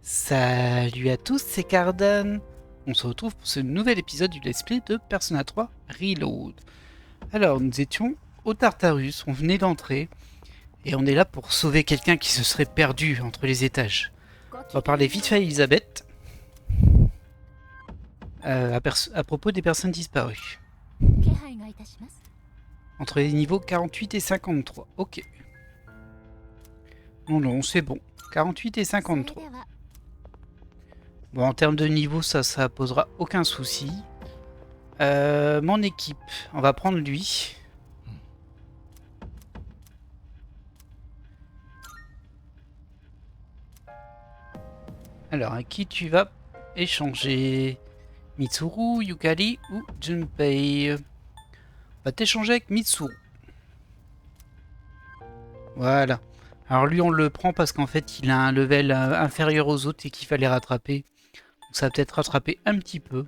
Salut à tous, c'est Cardan. On se retrouve pour ce nouvel épisode du Let's Play de Persona 3 Reload. Alors, nous étions au Tartarus, on venait d'entrer, et on est là pour sauver quelqu'un qui se serait perdu entre les étages. On va parler vite fait à Elisabeth, à propos des personnes disparues. Entre les niveaux 48 et 53, ok. Non, c'est bon. 48 et 53. Bon, en termes de niveau, ça posera aucun souci. Mon équipe, on va prendre lui. Alors, à qui tu vas échanger? Mitsuru, Yukari ou Junpei? On va t'échanger avec Mitsuru. Voilà. Alors lui, on le prend parce qu'en fait, il a un level inférieur aux autres et qu'il fallait rattraper. Donc ça va peut-être rattraper un petit peu.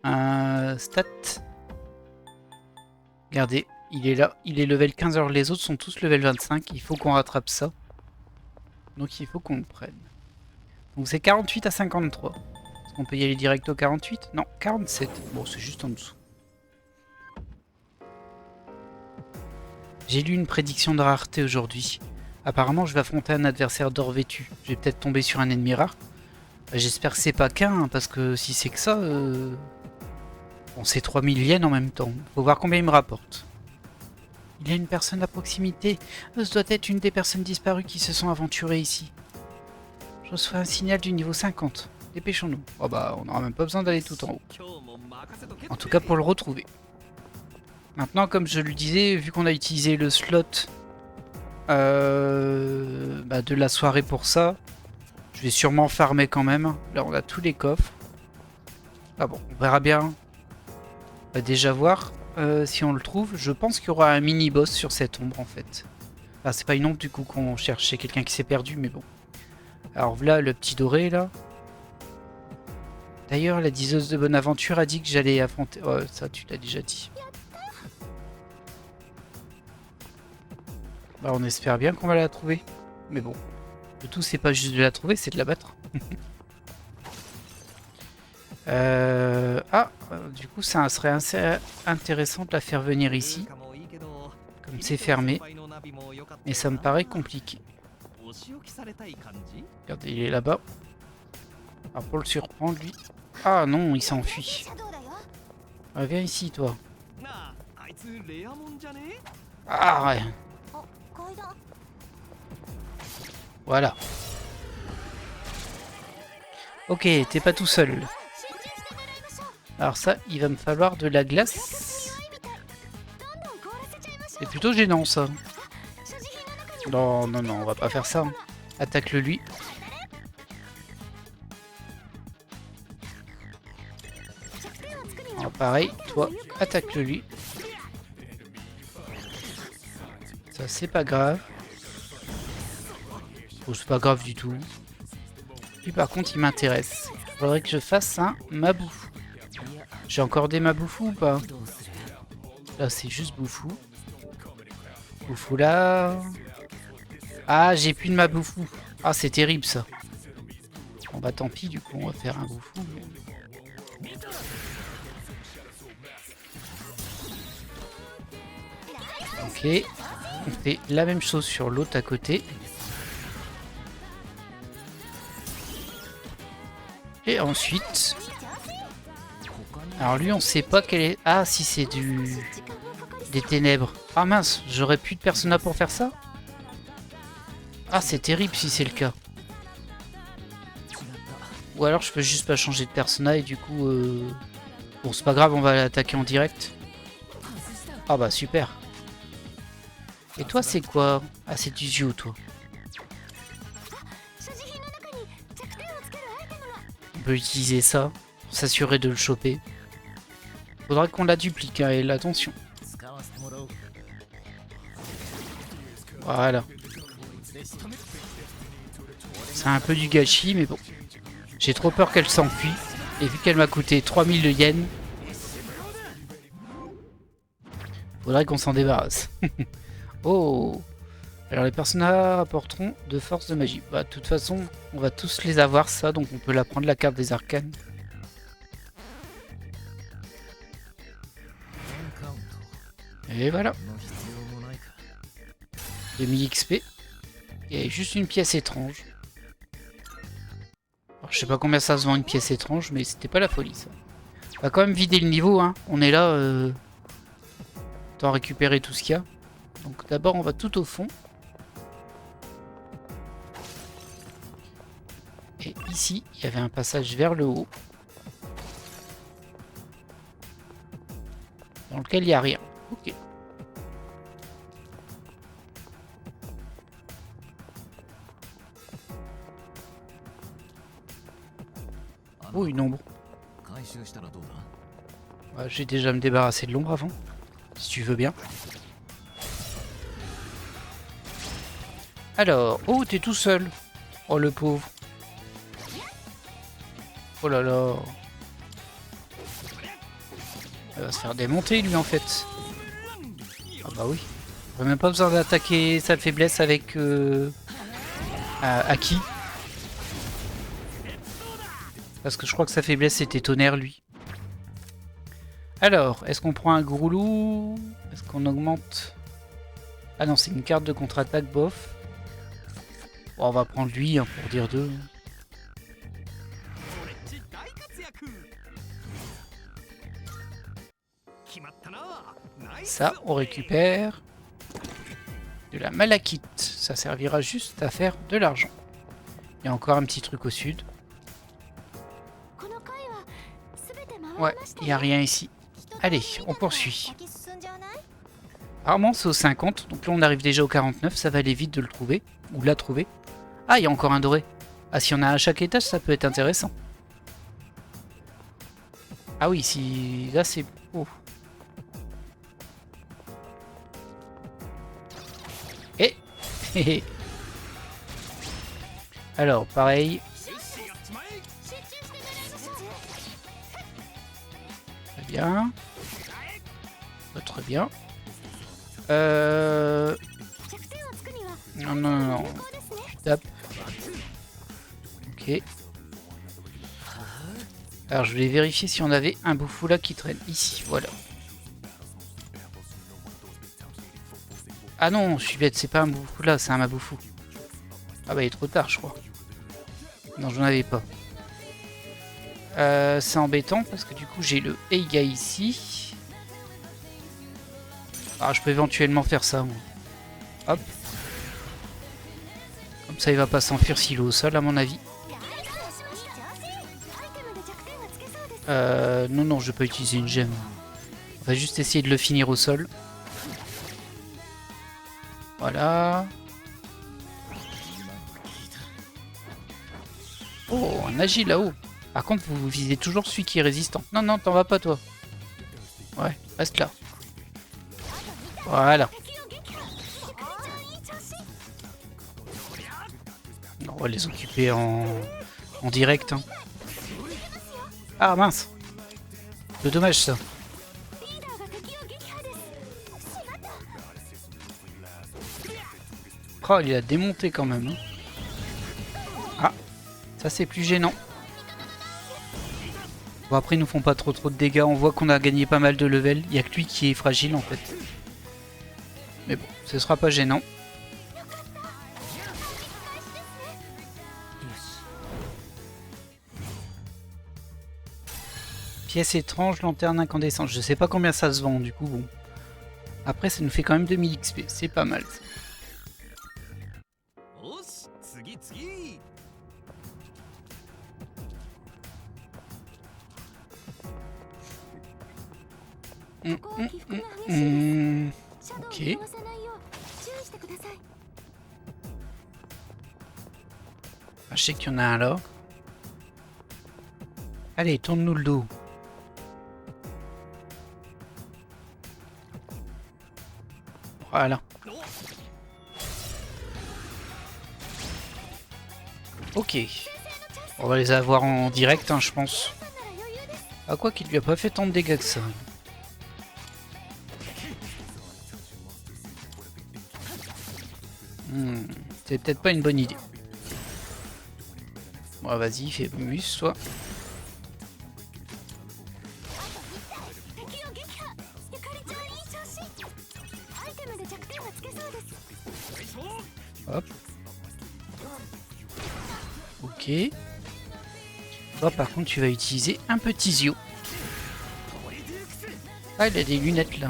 Stat. Regardez, il est là. Il est level 15, alors les autres sont tous level 25. Il faut qu'on rattrape ça. Donc il faut qu'on le prenne. Donc c'est 48 à 53. Est-ce qu'on peut y aller direct au 48? Non, 47. Bon, c'est juste en dessous. J'ai lu une prédiction de rareté aujourd'hui. Apparemment, je vais affronter un adversaire d'or vêtu. Je vais peut-être tomber sur un ennemi rare. J'espère que c'est pas qu'un, parce que si c'est que ça... Bon, c'est 3000 yens en même temps. Faut voir combien il me rapporte. Il y a une personne à proximité. Ce doit être une des personnes disparues qui se sont aventurées ici. Je reçois un signal du niveau 50. Dépêchons-nous. Oh bah, on n'aura même pas besoin d'aller tout en haut. En tout cas, pour le retrouver. Maintenant, comme je le disais, vu qu'on a utilisé le slot de la soirée pour ça, je vais sûrement farmer quand même. Là, on a tous les coffres. Ah bon, on verra bien. On va déjà voir si on le trouve. Je pense qu'il y aura un mini-boss sur cette ombre, en fait. Enfin, c'est pas une ombre, du coup, qu'on cherche. C'est quelqu'un qui s'est perdu, mais bon. Alors, voilà, le petit doré, là. D'ailleurs, la diseuse de Bonaventure a dit que j'allais affronter... Oh, ça, tu l'as déjà dit. Bah, on espère bien qu'on va la trouver. Mais bon, le tout, c'est pas juste de la trouver, c'est de la battre. Du coup, ça serait assez intéressant de la faire venir ici. Comme c'est fermé. Mais ça me paraît compliqué. Regardez, il est là-bas. Alors pour le surprendre, lui... Ah non, il s'enfuit. Ah, viens ici, toi. Ah, ouais. Voilà. Ok, t'es pas tout seul. Alors ça, il va me falloir de la glace. C'est plutôt gênant, ça. Non, on va pas faire ça. Attaque-le lui. Alors pareil, toi, attaque-le lui. Ça, c'est pas grave. Oh, c'est pas grave du tout. Lui, par contre, il m'intéresse. Faudrait que je fasse un Mabou. J'ai encore des Maboufou ou pas? Là, c'est juste Boufou. Boufou là. Ah, j'ai plus de Maboufou. Ah, c'est terrible ça. Bon bah tant pis, du coup, on va faire un Boufou. Ok. On fait la même chose sur l'autre à côté. Et ensuite... Alors lui, on sait pas quel est... Ah, si c'est des ténèbres. Ah mince, j'aurais plus de persona pour faire ça? Ah, c'est terrible si c'est le cas. Ou alors je peux juste pas changer de persona et du coup... Bon, c'est pas grave, on va l'attaquer en direct. Ah bah super. Et toi, c'est quoi? Ah, c'est du Zio, toi. On peut utiliser ça pour s'assurer de le choper. Faudra qu'on la duplique, hein, et attention. Voilà. C'est un peu du gâchis, mais bon. J'ai trop peur qu'elle s'enfuit. Et vu qu'elle m'a coûté 3000 yens, faudrait qu'on s'en débarrasse. Oh, Alors les personnages apporteront de force de magie. Bah de toute façon, on va tous les avoir ça, donc on peut la prendre la carte des arcanes. Et voilà. 2000 XP. Et juste une pièce étrange. Alors, je sais pas combien ça se vend une pièce étrange, mais c'était pas la folie ça. On va quand même vider le niveau, hein. On est là. Autant récupérer tout ce qu'il y a. Donc d'abord on va tout au fond. Et ici, il y avait un passage vers le haut. Dans lequel il n'y a rien. Ok. Oh, une ombre. Ouais, j'ai déjà me débarrassé de l'ombre avant. Si tu veux bien. Alors, oh, t'es tout seul. Oh, le pauvre. Oh là là. Il va se faire démonter, lui, en fait. Ah bah oui. On n'a même pas besoin d'attaquer sa faiblesse avec... Aki. Parce que je crois que sa faiblesse, c'était Tonnerre, lui. Alors, est-ce qu'on prend un gros loup? Est-ce qu'on augmente? Ah non, c'est une carte de contre-attaque, bof. Bon, on va prendre lui, hein, pour dire deux. Ça, on récupère de la malachite. Ça servira juste à faire de l'argent. Il y a encore un petit truc au sud. Ouais, il n'y a rien ici. Allez, on poursuit. Apparemment, c'est au 50. Donc là, on arrive déjà au 49. Ça va aller vite de le trouver. Ou de la trouver. Ah, il y a encore un doré. Ah, si on a à chaque étage, ça peut être intéressant. Ah oui, si... Là, c'est... Oh. Et... Alors, pareil. Très bien. Très bien. Non, non, non, non. Tu tapes. Ok. Alors, je vais vérifier si on avait un bouffou là qui traîne. Ici, voilà. Ah non, je suis bête, c'est pas un bouffou là, c'est un maboufou. Ah bah, il est trop tard, je crois. Non, j'en avais pas. C'est embêtant parce que du coup, j'ai le Eiga ici. Ah, je peux éventuellement faire ça, moi. Hop. Comme ça, il va pas s'enfuir s'il est au sol, à mon avis. Non, non, je peux utiliser une gemme. On va juste essayer de le finir au sol. Voilà. Oh, un agile là-haut. Par contre, vous visez toujours celui qui est résistant. Non, non, t'en vas pas, toi. Ouais, reste là. Voilà. On va les occuper en direct. Hein. Ah mince. C'est dommage ça. Oh, il a démonté quand même. Hein. Ah, ça c'est plus gênant. Bon, après, ils nous font pas trop de dégâts. On voit qu'on a gagné pas mal de level. Il n'y a que lui qui est fragile en fait. Mais bon, ce sera pas gênant. Pièce étrange, lanterne incandescente. Je sais pas combien ça se vend du coup. Bon. Après, ça nous fait quand même 2000 XP. C'est pas mal. Ça. Ok. Ah, je sais qu'il y en a un là. Allez, tourne-nous le dos. Voilà. Ok. On va les avoir en direct, hein, je pense. Ah, quoi qu'il lui a pas fait tant de dégâts que ça. C'est peut-être pas une bonne idée. Bon, vas-y, fais mus, toi. Hop. Ok. Toi, par contre, tu vas utiliser un petit Zio. Ah, il a des lunettes là.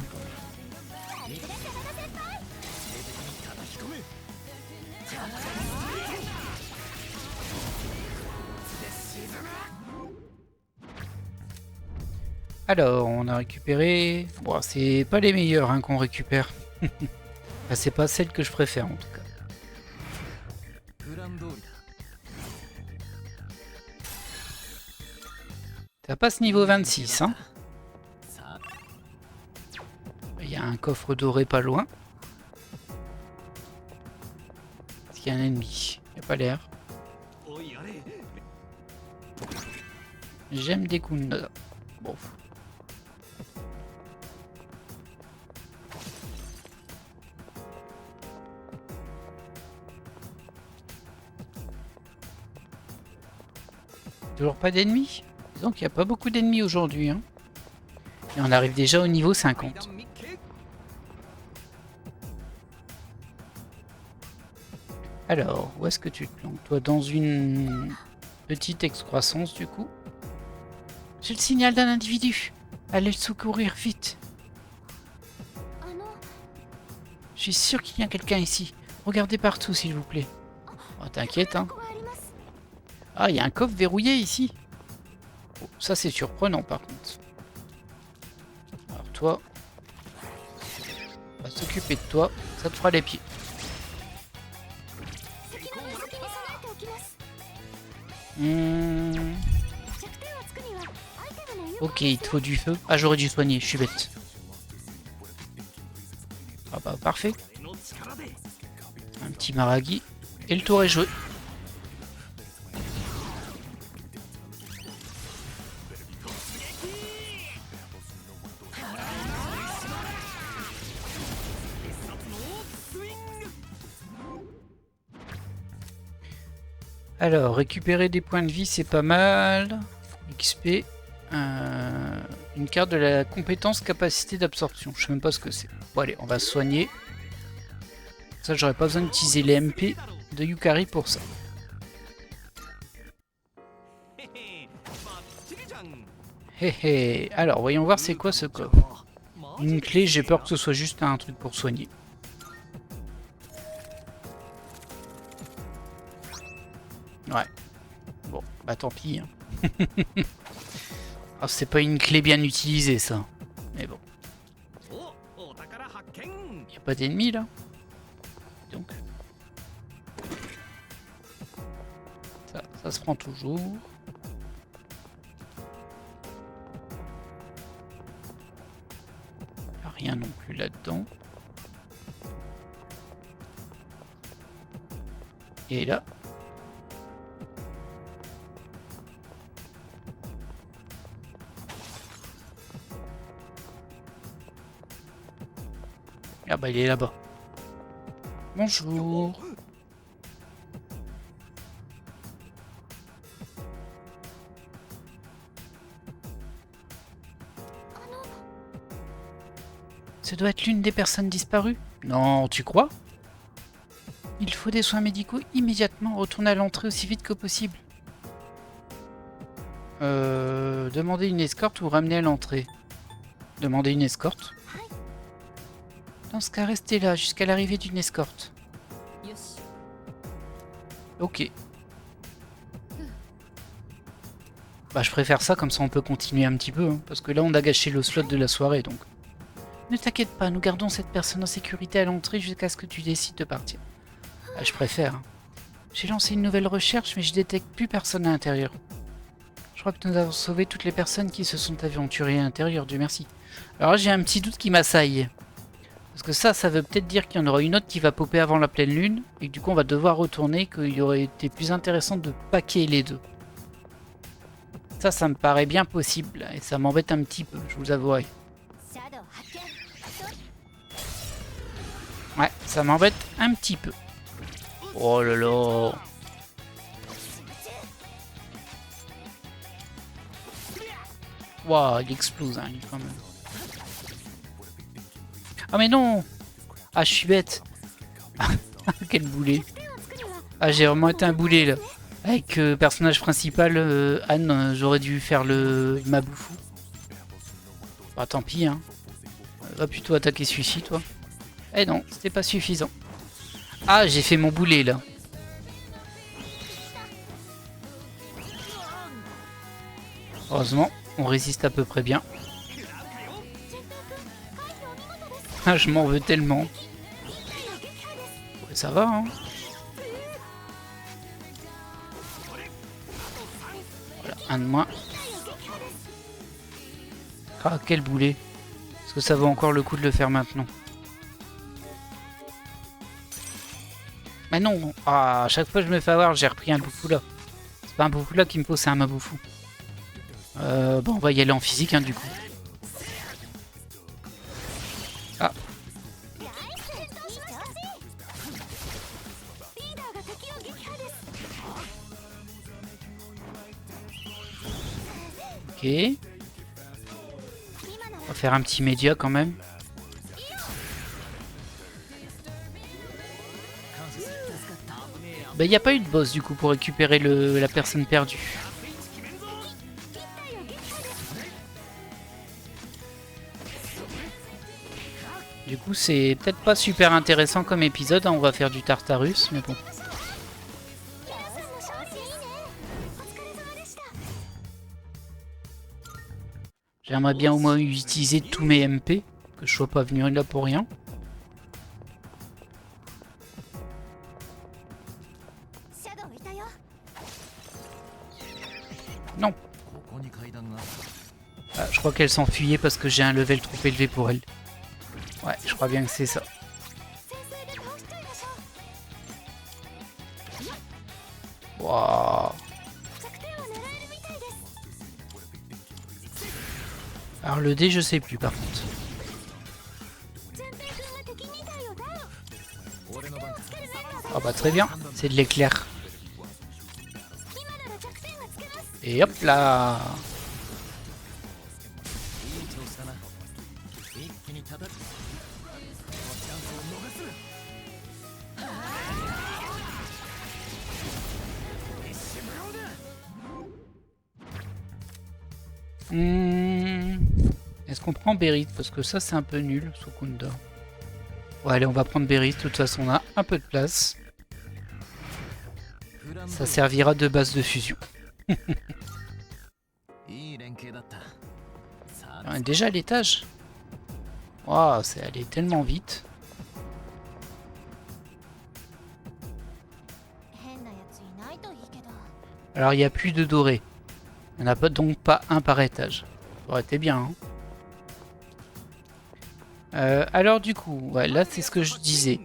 Alors, on a récupéré... Bon, c'est pas les meilleurs hein, qu'on récupère. Enfin, c'est pas celle que je préfère en tout cas. Ça passe niveau 26, hein. Il y a un coffre doré pas loin. Est-ce qu'il y a un ennemi? Il n'y a pas l'air. J'aime des Kunda. Bon. Toujours pas d'ennemis? Disons qu'il n'y a pas beaucoup d'ennemis aujourd'hui. Hein. Et on arrive déjà au niveau 50. Alors, où est-ce que tu te plantes? Toi, dans une petite excroissance du coup. J'ai le signal d'un individu. Allez le secourir, vite. Je suis sûr qu'il y a quelqu'un ici. Regardez partout, s'il vous plaît. Oh, t'inquiète, hein. Ah, il y a un coffre verrouillé ici. Oh, ça, c'est surprenant, par contre. Alors, toi, on va s'occuper de toi. Ça te fera les pieds. Ok, il te faut du feu. Ah, j'aurais dû soigner, je suis bête. Ah bah, parfait. Un petit maragi. Et le tour est joué. Alors, récupérer des points de vie, c'est pas mal. XP. Une carte de la compétence capacité d'absorption. Je sais même pas ce que c'est. Bon, allez, on va soigner. Ça, j'aurais pas besoin d'utiliser les MP de Yukari pour ça. Hé hé. Alors, voyons voir c'est quoi ce coffre. Une clé, j'ai peur que ce soit juste un truc pour soigner. Ouais. Bon, bah tant pis. Hein. Oh, c'est pas une clé bien utilisée, ça. Mais bon. Y a pas d'ennemis, là? Donc. Ça se prend toujours. Y a rien non plus là-dedans. Et là. Ah bah il est là-bas. Bonjour. Ce doit être l'une des personnes disparues. Non, tu crois? Il faut des soins médicaux immédiatement. Retourne à l'entrée aussi vite que possible. Demandez une escorte ou ramener à l'entrée. Demandez une escorte. Dans ce cas, restez là jusqu'à l'arrivée d'une escorte. Ok. Bah je préfère ça, comme ça on peut continuer un petit peu, hein, parce que là on a gâché le slot de la soirée donc. Ne t'inquiète pas, nous gardons cette personne en sécurité à l'entrée jusqu'à ce que tu décides de partir. Bah, je préfère. Hein. J'ai lancé une nouvelle recherche mais je détecte plus personne à l'intérieur. Je crois que nous avons sauvé toutes les personnes qui se sont aventurées à l'intérieur, Dieu merci. Alors là j'ai un petit doute qui m'assaille. Parce que ça veut peut-être dire qu'il y en aura une autre qui va popper avant la pleine lune, et que du coup on va devoir retourner, qu'il aurait été plus intéressant de paquer les deux. Ça me paraît bien possible, et ça m'embête un petit peu, je vous avouerai. Ouais, ça m'embête un petit peu. Oh là là. Waouh, il explose, hein, lui, quand même. Ah mais non. Ah, je suis bête. Quel boulet. Ah, j'ai vraiment été un boulet, là. Avec personnage principal, Anne, j'aurais dû faire le Maboufou. Bah tant pis, hein. Va plutôt attaquer celui-ci, toi. Eh non, c'était pas suffisant. Ah, j'ai fait mon boulet, là. Heureusement, on résiste à peu près bien. Ah, je m'en veux tellement. Ouais, ça va, hein. Voilà, un de moins. Ah, quel boulet. Est-ce que ça vaut encore le coup de le faire maintenant? Mais non. Ah, à chaque fois que je me fais avoir, j'ai repris un Boufoula. C'est pas un Boufoula qu'il me faut, c'est un Maboufou. Bon, on va y aller en physique, hein, du coup. Ah. Ok. On va faire un petit média quand même. Bah, il n'y a pas eu de boss du coup pour récupérer la personne perdue. Du coup, c'est peut-être pas super intéressant comme épisode, hein. On va faire du Tartarus, mais bon. J'aimerais bien au moins utiliser tous mes MP, que je sois pas venu là pour rien. Non. Ah, je crois qu'elle s'enfuyait parce que j'ai un level trop élevé pour elle. Ouais, je crois bien que c'est ça. Wow. Alors le dé, je sais plus par contre. Ah bah très bien, c'est de l'éclair. Et hop là. Est-ce qu'on prend Berit? Parce que ça c'est un peu nul, Sukunda. Ouais, allez, on va prendre Berit, de toute façon on a un peu de place. Ça servira de base de fusion. On est déjà à l'étage. Waouh, c'est allé tellement vite. Alors il n'y a plus de doré. Il n'y en a pas, donc pas un par étage. Ça aurait été bien. Hein. Alors du coup, ouais, là c'est ce que je disais.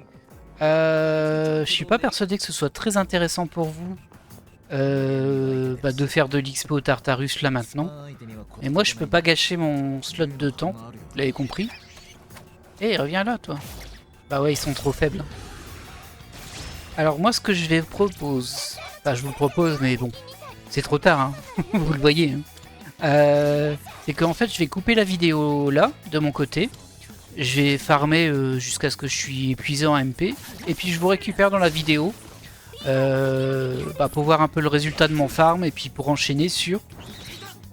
Je suis pas persuadé que ce soit très intéressant pour vous de faire de l'XP au Tartarus là maintenant. Et moi je peux pas gâcher mon slot de temps, vous l'avez compris. Eh, reviens là toi. Bah ouais, ils sont trop faibles. Alors moi ce que je je vous propose, mais bon, c'est trop tard, hein. Vous le voyez. Hein. C'est qu'en fait je vais couper la vidéo là, de mon côté. Je vais farmer jusqu'à ce que je suis épuisé en MP. Et puis je vous récupère dans la vidéo. Pour voir un peu le résultat de mon farm. Et puis pour enchaîner sur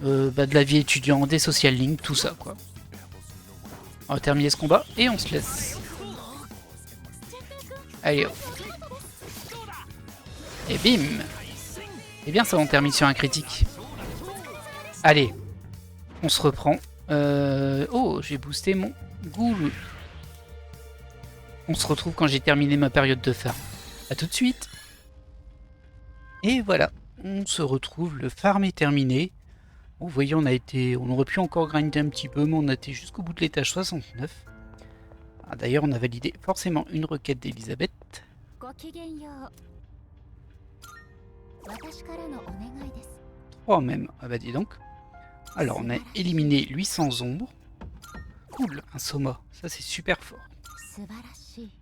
de la vie étudiante, des social links, tout ça quoi. On va terminer ce combat et on se laisse. Allez hop. Et bim. Et bien ça on termine sur un critique. Allez. On se reprend. Oh, j'ai boosté mon Goulou. On se retrouve quand j'ai terminé ma période de farm. A tout de suite. Et voilà, on se retrouve, le farm est terminé. Bon, vous voyez, on aurait pu encore grinder un petit peu, mais on a été jusqu'au bout de l'étage 69. Ah, d'ailleurs, on a validé forcément une requête d'Elisabeth. 3 même, ah bah dis donc. Alors, on a éliminé 800 ombres. Cool, un soma, ça c'est super fort.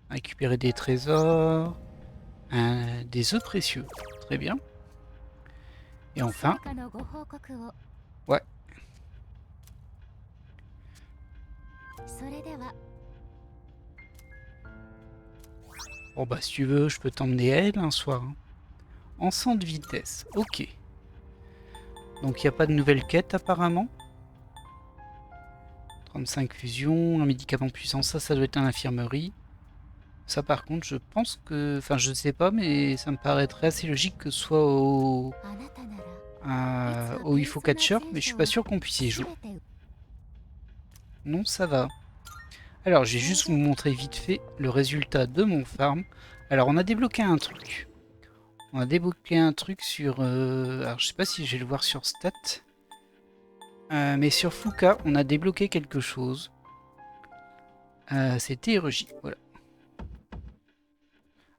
Récupérer des trésors. Des œufs précieux. Très bien. Et enfin... Ouais. Bon bah si tu veux, je peux t'emmener à elle un soir. Hein. Encens de vitesse. Ok. Donc il n'y a pas de nouvelle quête apparemment. 35 fusions, un médicament puissant, ça doit être une infirmerie. Ça par contre, je pense que... Enfin, je sais pas, mais ça me paraîtrait assez logique que ce soit au UFO Catcher, mais je suis pas sûr qu'on puisse y jouer. Non, ça va. Alors, je vais juste vous montrer vite fait le résultat de mon farm. Alors, on a débloqué un truc. On a débloqué un truc sur... alors, je sais pas si je vais le voir sur stats. Mais sur Fuka, on a débloqué quelque chose. C'est TRJ, voilà.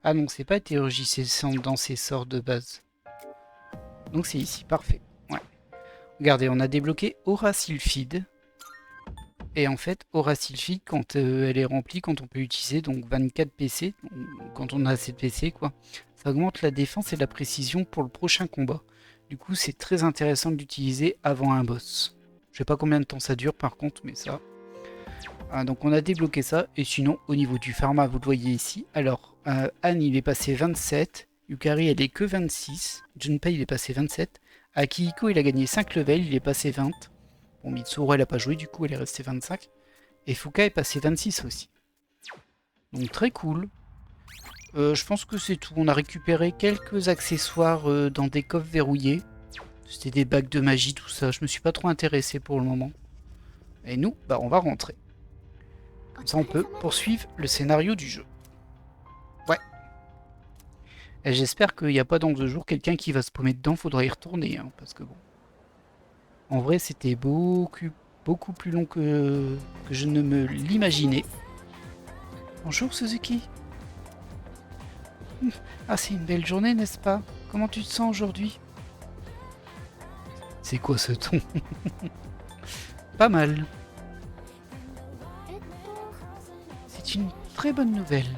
Ah non, c'est pas TRJ, c'est dans ses sorts de base. Donc c'est ici, parfait. Ouais. Regardez, on a débloqué Aura Sylphide. Et en fait, Aura Sylphide, quand elle est remplie, quand on peut utiliser donc 24 PC, quand on a assez de PC, quoi, ça augmente la défense et la précision pour le prochain combat. Du coup, c'est très intéressant de l'utiliser avant un boss. Je sais pas combien de temps ça dure par contre, mais ça... donc on a débloqué ça, et sinon au niveau du pharma, vous le voyez ici. Alors Anne il est passé 27, Yukari elle est que 26, Junpei il est passé 27, Akihiko il a gagné 5 levels, il est passé 20. Bon, Mitsuru elle a pas joué, du coup elle est restée 25. Et Fuka est passé 26 aussi. Donc très cool. Je pense que c'est tout, on a récupéré quelques accessoires dans des coffres verrouillés. C'était des bagues de magie, tout ça, je me suis pas trop intéressé pour le moment. Et nous, bah on va rentrer. Comme ça, on peut poursuivre le scénario du jeu. Ouais. Et j'espère qu'il n'y a pas dans 2 jours quelqu'un qui va se paumer dedans. Faudra y retourner. Hein, parce que bon. En vrai, c'était beaucoup plus long que je ne me l'imaginais. Bonjour Suzuki. Ah, c'est une belle journée, n'est-ce pas? Comment tu te sens aujourd'hui? C'est quoi ce ton? Pas mal. C'est une très bonne nouvelle.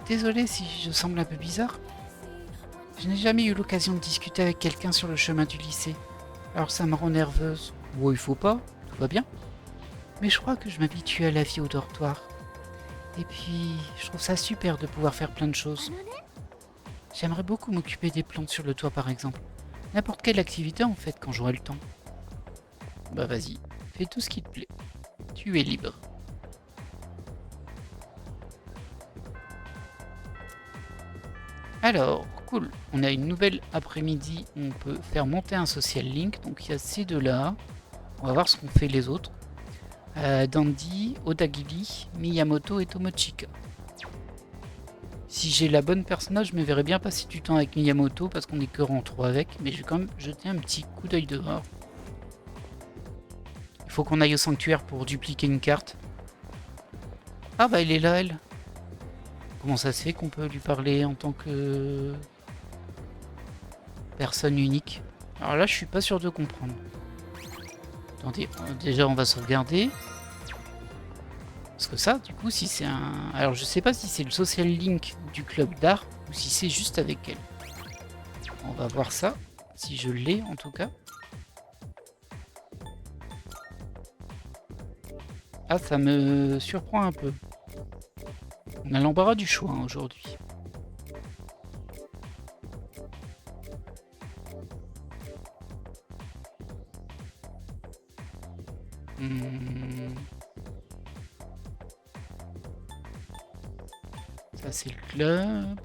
Désolé si je semble un peu bizarre. Je n'ai jamais eu l'occasion de discuter avec quelqu'un sur le chemin du lycée. Alors ça me rend nerveuse. Bon, il faut pas, tout va bien. Mais je crois que je m'habitue à la vie au dortoir. Et puis, je trouve ça super de pouvoir faire plein de choses. J'aimerais beaucoup m'occuper des plantes sur le toit par exemple. N'importe quelle activité en fait quand j'aurai le temps. Bah vas-y, fais tout ce qui te plaît. Tu es libre. Alors, cool, on a une nouvelle après-midi, on peut faire monter un social link, donc il y a ces deux-là. On va voir ce qu'ont fait les autres. Dandy, Odagiri, Miyamoto et Tomochika. Si j'ai la bonne personnage, je me verrais bien passer du temps avec Miyamoto, parce qu'on est que en 3 avec, mais je vais quand même jeter un petit coup d'œil dehors. Il faut qu'on aille au sanctuaire pour dupliquer une carte. Ah bah elle est là, elle. Comment ça se fait qu'on peut lui parler en tant que personne unique? Alors là, je suis pas sûr de comprendre. Attendez, déjà on va sauvegarder. Parce que ça, du coup, si c'est un... Alors je sais pas si c'est le social link du club d'art ou si c'est juste avec elle. On va voir ça, si je l'ai en tout cas. Ah, ça me surprend un peu. On a l'embarras du choix hein, aujourd'hui. Ça c'est le club.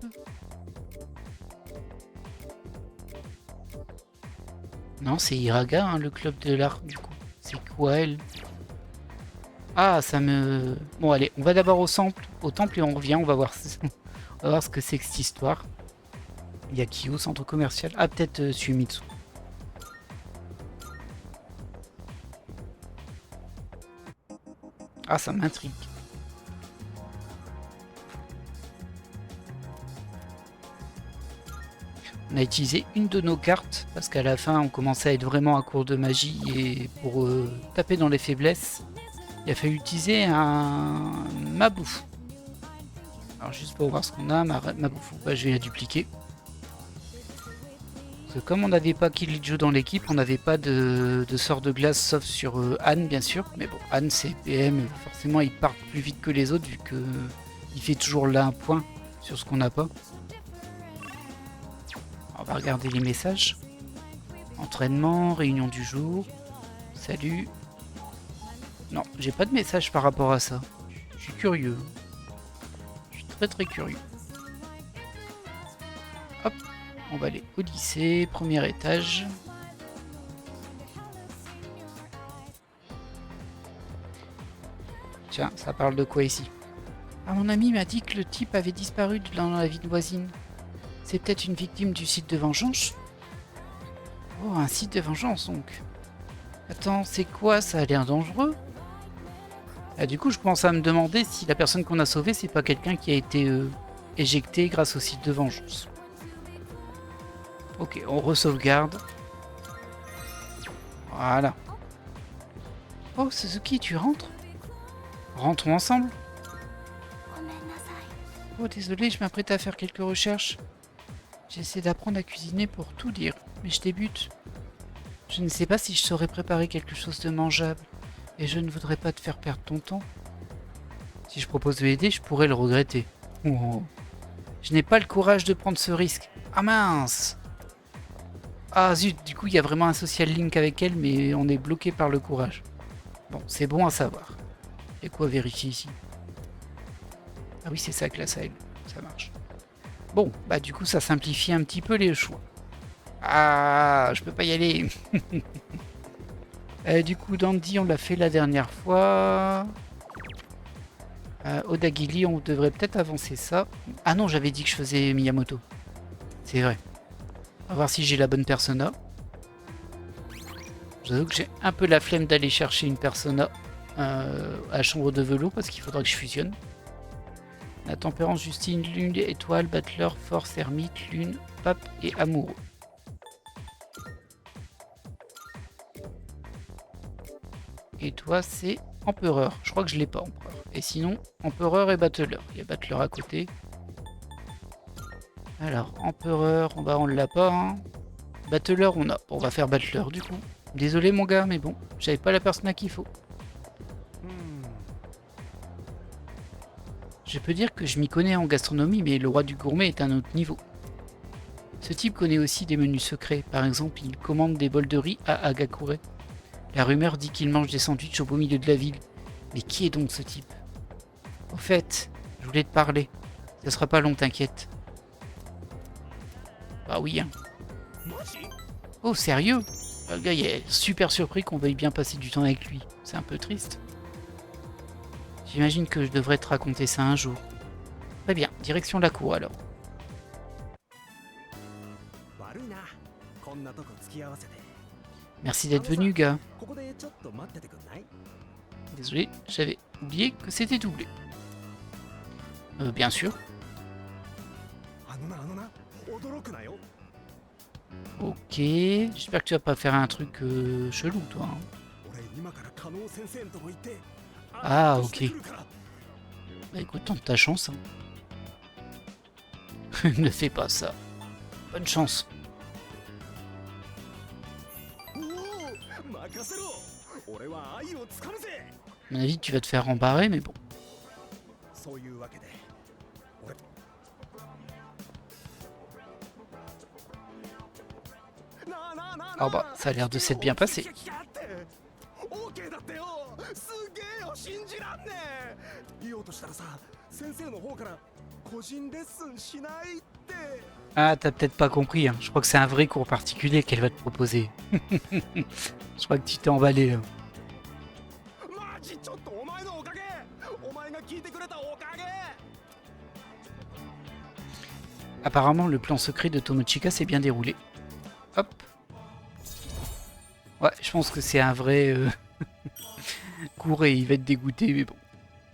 Non, c'est Iraga, hein, le club de l'art du coup. C'est quoi elle? Ah, ça me... Bon allez, on va d'abord au temple et on revient, on va voir, on va voir ce que c'est que cette histoire. Yakio, centre commercial. Ah, peut-être Suimitsu. Ah, ça m'intrigue. On a utilisé une de nos cartes parce qu'à la fin on commençait à être vraiment à court de magie et pour taper dans les faiblesses, il a fallu utiliser un Mabou. Alors juste pour voir ce qu'on a, ma bouffe, bah, je vais la dupliquer. Parce que comme on n'avait pas Killjoy dans l'équipe, on n'avait pas de sort de glace sauf sur Anne bien sûr. Mais bon, Anne c'est PM, forcément il part plus vite que les autres vu que il fait toujours là un point sur ce qu'on n'a pas. On va regarder les messages. Entraînement, réunion du jour. Salut. Non, j'ai pas de message par rapport à ça. Je suis curieux. Je suis très très curieux. Hop, on va aller au lycée, premier étage. Tiens, ça parle de quoi ici? Ah, mon ami m'a dit que le type avait disparu dans la ville voisine. C'est peut-être une victime du site de vengeance? Oh, un site de vengeance donc. Attends, c'est quoi? Ça a l'air dangereux. Ah, du coup, je commence à me demander si la personne qu'on a sauvée, c'est pas quelqu'un qui a été éjecté grâce au site de vengeance. Ok, on re-sauvegarde. Voilà. Oh, Suzuki, tu rentres? Rentrons ensemble. Oh, désolé, je m'apprête à faire quelques recherches. J'essaie d'apprendre à cuisiner pour tout dire, mais je débute. Je ne sais pas si je saurais préparer quelque chose de mangeable, et je ne voudrais pas te faire perdre ton temps. Si je propose de l'aider, je pourrais le regretter. Oh. Je n'ai pas le courage de prendre ce risque. Ah mince! Ah zut, du coup il y a vraiment un social link avec elle, mais on est bloqué par le courage. Bon, c'est bon à savoir. Et quoi vérifier ici? Ah oui, c'est ça, classe à elle. Ça marche. Bon, bah du coup ça simplifie un petit peu les choix. Ah, je peux pas y aller. Du coup, Dandy, on l'a fait la dernière fois. Odagili, on devrait peut-être avancer ça. Ah non, j'avais dit que je faisais Miyamoto. C'est vrai. On va voir si j'ai la bonne persona. J'avoue que j'ai un peu la flemme d'aller chercher une persona à la chambre de velours parce qu'il faudra que je fusionne. La tempérance, Justine, lune, étoile, battleur, force, ermite, lune, pape et amoureux. Et toi, c'est empereur. Je crois que je l'ai pas, empereur. Et sinon, empereur et battleur. Il y a battleur à côté. Alors, empereur, on l'a pas. Hein. Battleur, on a. On va faire battleur du coup. Désolé mon gars, mais bon, j'avais pas la persona qu'il faut. Je peux dire que je m'y connais en gastronomie, mais le roi du gourmet est à un autre niveau. Ce type connaît aussi des menus secrets. Par exemple, il commande des bols de riz à Agakure. La rumeur dit qu'il mange des sandwichs au beau milieu de la ville. Mais qui est donc ce type? Au fait, je voulais te parler. Ça sera pas long, t'inquiète. Bah oui, hein. Oh, sérieux? Le gars, il est super surpris qu'on veuille bien passer du temps avec lui. C'est un peu triste. J'imagine que je devrais te raconter ça un jour. Très bien, direction la cour alors. Merci d'être venu, gars. Désolé, j'avais oublié que c'était doublé. Bien sûr. Ok, j'espère que tu vas pas faire un truc chelou, toi. Hein. Ah, ok. Bah écoute, tente ta chance. Hein. Ne fais pas ça. Bonne chance. À mon avis, tu vas te faire rembarrer, mais bon. Ah bah, ça a l'air de s'être bien passé. Ah, t'as peut-être pas compris, hein. Je crois que c'est un vrai cours particulier qu'elle va te proposer. Je crois que tu t'es emballé là. Apparemment, le plan secret de Tomochika s'est bien déroulé. Hop. Ouais, je pense que c'est un vrai cours et il va être dégoûté, mais bon.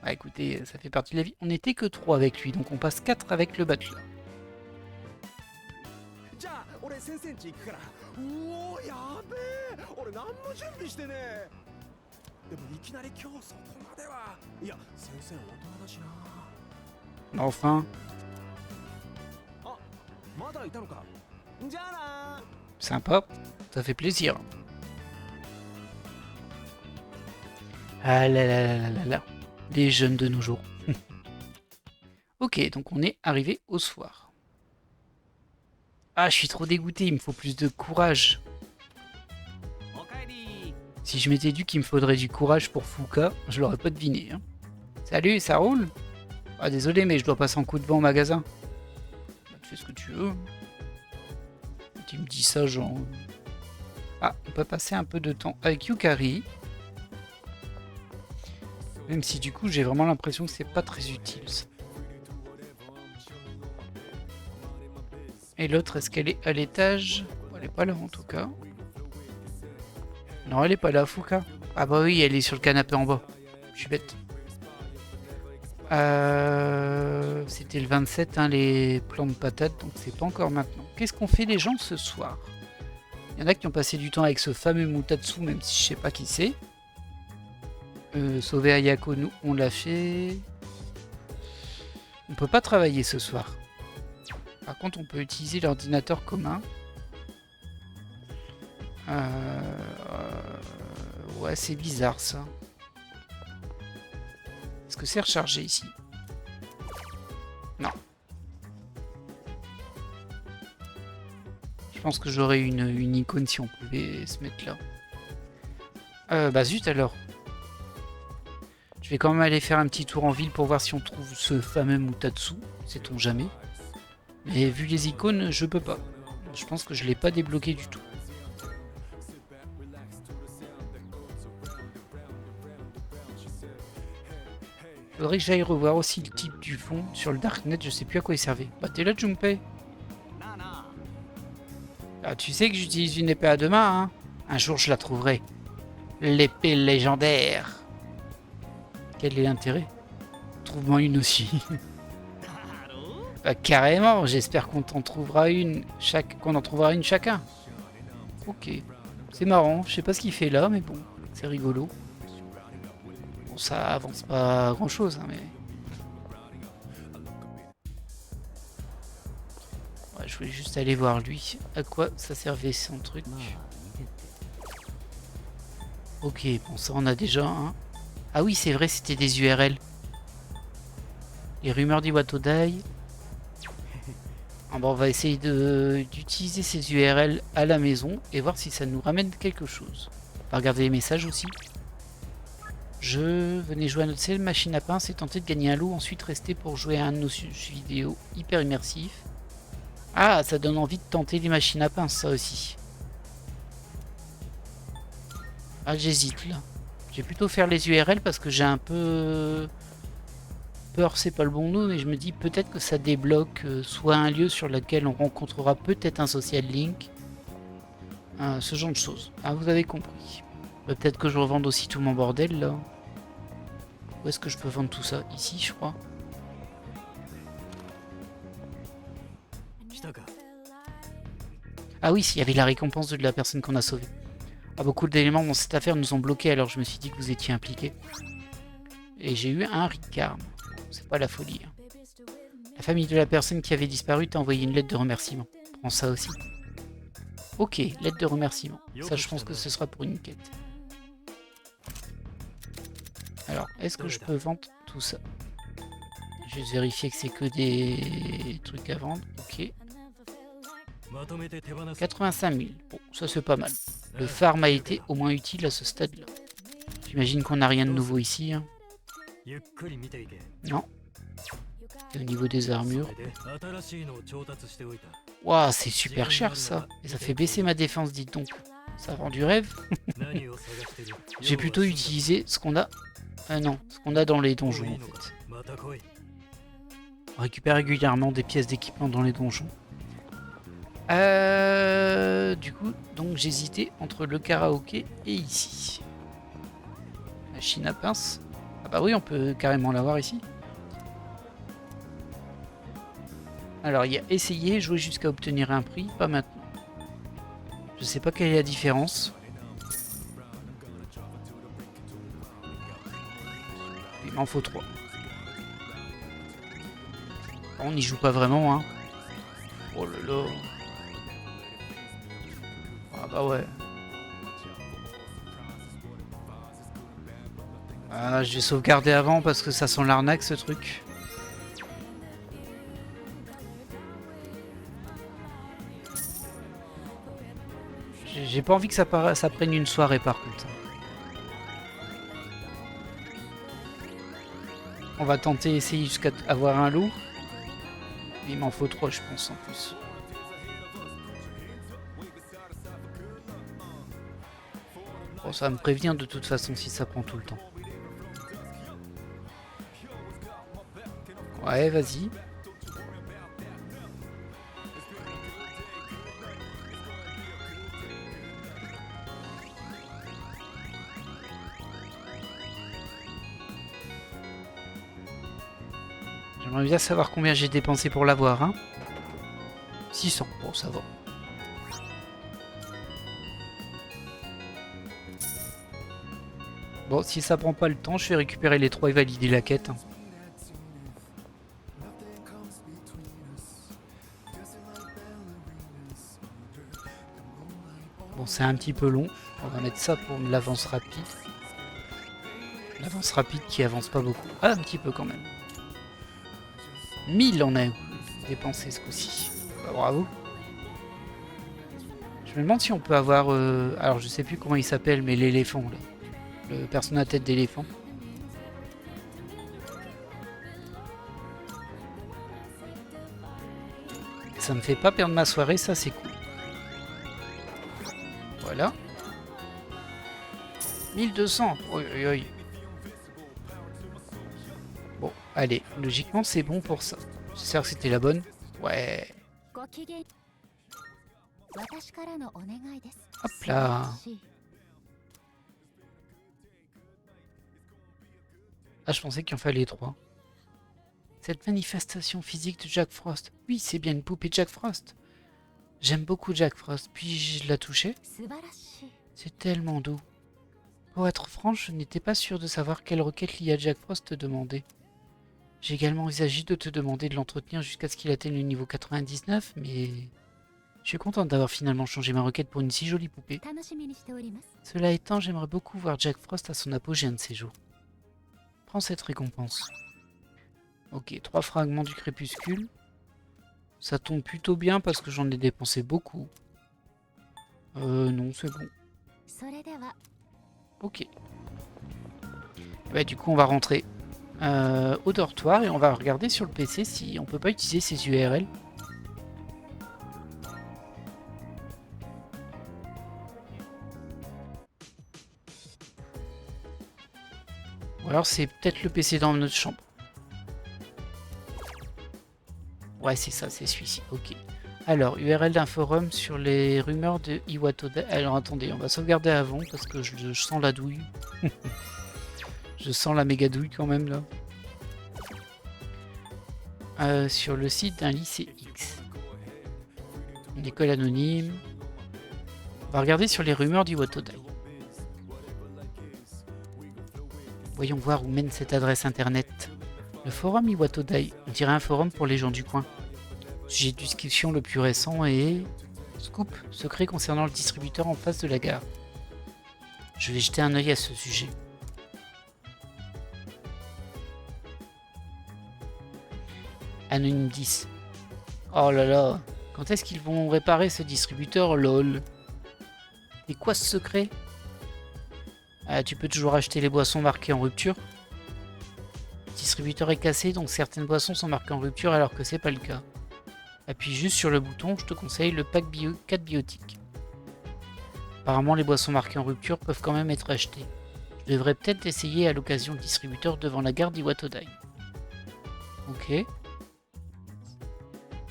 Ah, écoutez, ça fait partie de la vie. On n'était que 3 avec lui, donc on passe 4 avec le battleur. Enfin, sympa, ça fait plaisir. Ah là là là là là là, les jeunes de nos jours. Ok, donc on est arrivé au soir. Ah, je suis trop dégoûté, il me faut plus de courage. Si je m'étais dit qu'il me faudrait du courage pour Fuka, je l'aurais pas deviné. Hein. Salut, ça roule? Ah désolé, mais je dois passer un coup de vent au magasin. Tu fais ce que tu veux. Tu me dis ça, genre... Ah, on peut passer un peu de temps avec Yukari. Même si du coup, j'ai vraiment l'impression que c'est pas très utile. Ça. Et l'autre, est-ce qu'elle est à l'étage? Elle est pas là en tout cas. Non, elle est pas là, Fuka. Ah bah oui, elle est sur le canapé en bas. Je suis bête. C'était le 27, hein, les plans de patates, donc c'est pas encore maintenant. Qu'est-ce qu'on fait les gens ce soir? Il y en a qui ont passé du temps avec ce fameux Mutatsu, même si je sais pas qui c'est. Sauver Ayako, nous, on l'a fait. On peut pas travailler ce soir. Par contre, on peut utiliser l'ordinateur commun. Ouais, c'est bizarre ça. Est-ce que c'est rechargé ici? Non. Je pense que j'aurais une icône si on pouvait se mettre là. Bah zut alors. Je vais quand même aller faire un petit tour en ville pour voir si on trouve ce fameux Mutatsu. Sait-on jamais. Mais vu les icônes, je peux pas. Je pense que je l'ai pas débloqué du tout. Faudrait que j'aille revoir aussi le type du fond sur le Darknet, je sais plus à quoi il servait. Bah t'es là Junpei. Ah, tu sais que j'utilise une épée à deux mains, hein. Un jour je la trouverai. L'épée légendaire. Quel est l'intérêt? Trouve-moi une aussi. Bah, carrément, j'espère qu'on en trouvera une qu'on en trouvera une chacun. Ok. C'est marrant, je sais pas ce qu'il fait là, mais bon, c'est rigolo. Bon, ça avance pas grand chose, hein, mais. Ouais, je voulais juste aller voir lui. À quoi ça servait son truc? Ok, bon, ça on a déjà un. Ah oui, c'est vrai, c'était des URL. Les rumeurs d'Iwatodai. Ah bon, on va essayer d'utiliser ces URL à la maison et voir si ça nous ramène quelque chose. On va regarder les messages aussi. Venez jouer à notre seule machine à pince et tenter de gagner un lot, ensuite rester pour jouer à un de nos jeux vidéo hyper immersifs. Ah, ça donne envie de tenter les machines à pince, ça aussi. Ah, j'hésite là. Je vais plutôt faire les URL parce que j'ai un peu peur, c'est pas le bon mot, mais je me dis peut-être que ça débloque soit un lieu sur lequel on rencontrera peut-être un social link. Ce genre de choses. Ah, vous avez compris. Peut-être que je revende aussi tout mon bordel là. Où est-ce que je peux vendre tout ça? Ici, je crois. Ah oui, il y avait la récompense de la personne qu'on a sauvée. Ah, beaucoup d'éléments dans cette affaire nous ont bloqués, alors je me suis dit que vous étiez impliqués. Et j'ai eu un Ricard. C'est pas la folie. Hein. La famille de la personne qui avait disparu t'a envoyé une lettre de remerciement. Prends ça aussi. Ok, lettre de remerciement. Ça, je pense que ce sera pour une quête. Alors, est-ce que je peux vendre tout ça? Je vais vérifier que c'est que des trucs à vendre. Ok. 85 000. Bon, ça c'est pas mal. Le farm a été au moins utile à ce stade-là. J'imagine qu'on n'a rien de nouveau ici. Hein. Non. Et au niveau des armures. Waouh, c'est super cher ça. Et ça fait baisser ma défense, dites donc. Ça vend du rêve. J'ai plutôt utilisé ce qu'on a. Ah non, ce qu'on a dans les donjons en fait. On récupère régulièrement des pièces d'équipement dans les donjons. Du coup, donc j'hésitais entre le karaoké et ici. Machine à pince. Ah bah oui, on peut carrément l'avoir ici. Alors, il y a essayer, jouer jusqu'à obtenir un prix, pas maintenant. Je sais pas quelle est la différence. Il m'en faut 3. On n'y joue pas vraiment, hein. Oh là là. Ah bah ouais. Ah, je vais sauvegarder avant parce que ça sent l'arnaque ce truc. J'ai pas envie que ça prenne une soirée par contre. On va tenter essayer jusqu'à avoir un loup. Il m'en faut 3 je pense en plus. Bon, ça va me prévenir de toute façon si ça prend tout le temps. Ouais, vas-y. J'aimerais bien savoir combien j'ai dépensé pour l'avoir, hein. 600, bon ça va. Bon, si ça prend pas le temps, je vais récupérer les 3 et valider la quête. Hein. Bon, c'est un petit peu long. On va mettre ça pour l'avance rapide. L'avance rapide qui avance pas beaucoup. Ah, un petit peu quand même. 1000 on a dépensé ce coup-ci. Bah, bravo. Je me demande si on peut avoir... alors, je sais plus comment il s'appelle, mais l'éléphant, là. Le personnage à tête d'éléphant. Ça me fait pas perdre ma soirée, ça c'est cool. Voilà. 1200. Oui, oui, oui. Bon, allez. Logiquement, c'est bon pour ça. J'espère que c'était la bonne. Ouais. Hop là. Ah, je pensais qu'il en fallait 3. Cette manifestation physique de Jack Frost. Oui, c'est bien une poupée Jack Frost. J'aime beaucoup Jack Frost. Puis-je la toucher? C'est tellement doux. Pour être franche, je n'étais pas sûr de savoir quelle requête liée à Jack Frost te demandait. J'ai également envisagé de te demander de l'entretenir jusqu'à ce qu'il atteigne le niveau 99, mais... Je suis contente d'avoir finalement changé ma requête pour une si jolie poupée. Cela étant, j'aimerais beaucoup voir Jack Frost à son apogée un de ces jours. Prends cette récompense. Ok, 3 fragments du crépuscule. Ça tombe plutôt bien parce que j'en ai dépensé beaucoup. Non, c'est bon. Ok. Ouais, du coup, on va rentrer au dortoir et on va regarder sur le PC si on peut pas utiliser ces URL. Ou alors c'est peut-être le PC dans notre chambre. Ouais, c'est ça, c'est celui-ci. Ok. Alors, URL d'un forum sur les rumeurs de Iwato Dai. Alors, attendez, on va sauvegarder avant parce que je sens la douille. Je sens la méga douille quand même, là. Sur le site d'un lycée X. Une école anonyme. On va regarder sur les rumeurs d'Iwato Dai. Voyons voir où mène cette adresse internet. Le forum Iwato Dai. On dirait un forum pour les gens du coin. Sujet de discussion le plus récent est... Scoop, secret concernant le distributeur en face de la gare. Je vais jeter un œil à ce sujet. Anonyme 10. Oh là là, quand est-ce qu'ils vont réparer ce distributeur, lol? Et quoi ce secret? Ah, tu peux toujours acheter les boissons marquées en rupture. Le distributeur est cassé, donc certaines boissons sont marquées en rupture alors que c'est pas le cas. Appuie juste sur le bouton, je te conseille le pack 4 biotiques. Apparemment les boissons marquées en rupture peuvent quand même être achetées. Je devrais peut-être essayer à l'occasion le distributeur devant la gare d'Iwato Dai. Ok.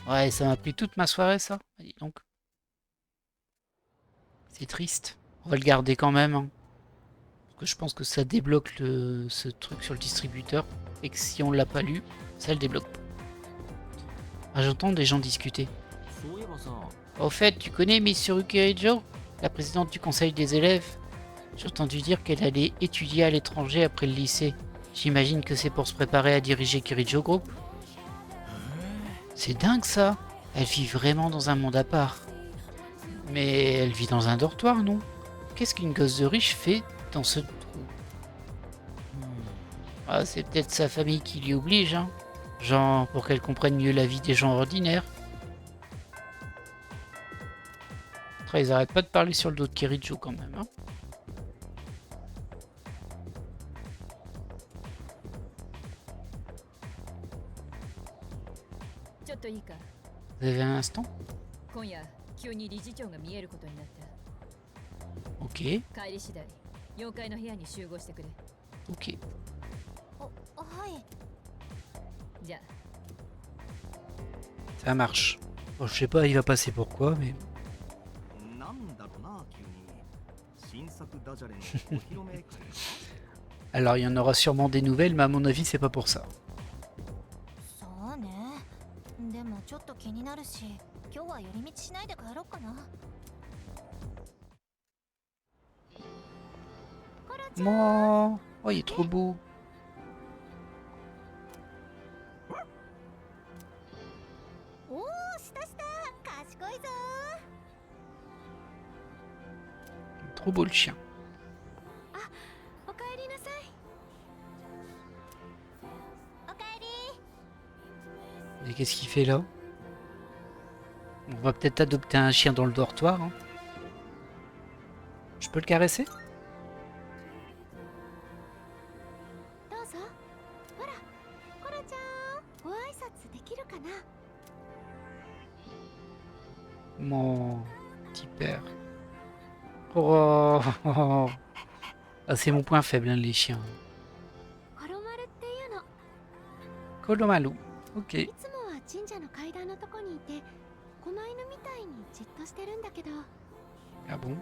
Ouais, ça m'a pris toute ma soirée ça. Allez donc. C'est triste. On va le garder quand même. Hein. Parce que je pense que ça débloque ce truc sur le distributeur. Et que si on l'a pas lu, ça le débloque pas. Ah, j'entends des gens discuter. Au fait, tu connais Miss Kirijo, la présidente du conseil des élèves? J'ai entendu dire qu'elle allait étudier à l'étranger après le lycée. J'imagine que c'est pour se préparer à diriger Kirijo Group. C'est dingue ça. Elle vit vraiment dans un monde à part. Mais elle vit dans un dortoir, non? Qu'est-ce qu'une gosse de riche fait dans ce trou? Ah, c'est peut-être sa famille qui l'y oblige, hein. Genre, pour qu'elle comprenne mieux la vie des gens ordinaires. Après, ils arrêtent pas de parler sur le dos de Kirijo quand même, hein. Vous avez un instant? Ok. Ok. Ça marche. Bon, je sais pas, il va passer pourquoi, mais... Alors, il y en aura sûrement des nouvelles, mais à mon avis, c'est pas pour ça. Oh, il est trop beau. Trop beau le chien. Et qu'est-ce qu'il fait là? On va peut-être adopter un chien dans le dortoir, hein. Je peux le caresser? Mon petit père. Oh, ah, c'est mon point faible, hein, les chiens. Kolomalu. Ok. Ah bon?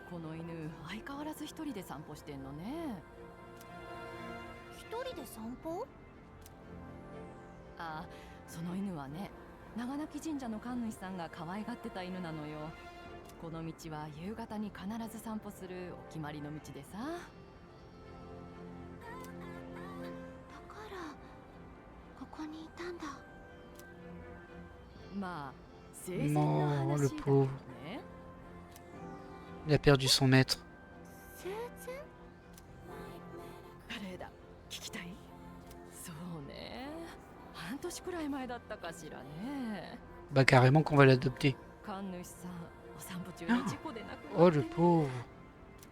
この犬相変わらず一人で散歩してんのね。一人で散歩？ああ、その犬はね、長泣神社の神主さんが可愛がってた犬なのよ。この道は夕方に必ず散歩するお決まりの道でさ。だからここにいたんだ。まあ、生前の話だよね。Il a perdu son maître. 誰だ聞きたい？そうね。半年くらい前だったかしらね。 Bah carrément qu'on va l'adopter. 神主さん、お散歩中に事故で亡くなって、Oh le pauvre.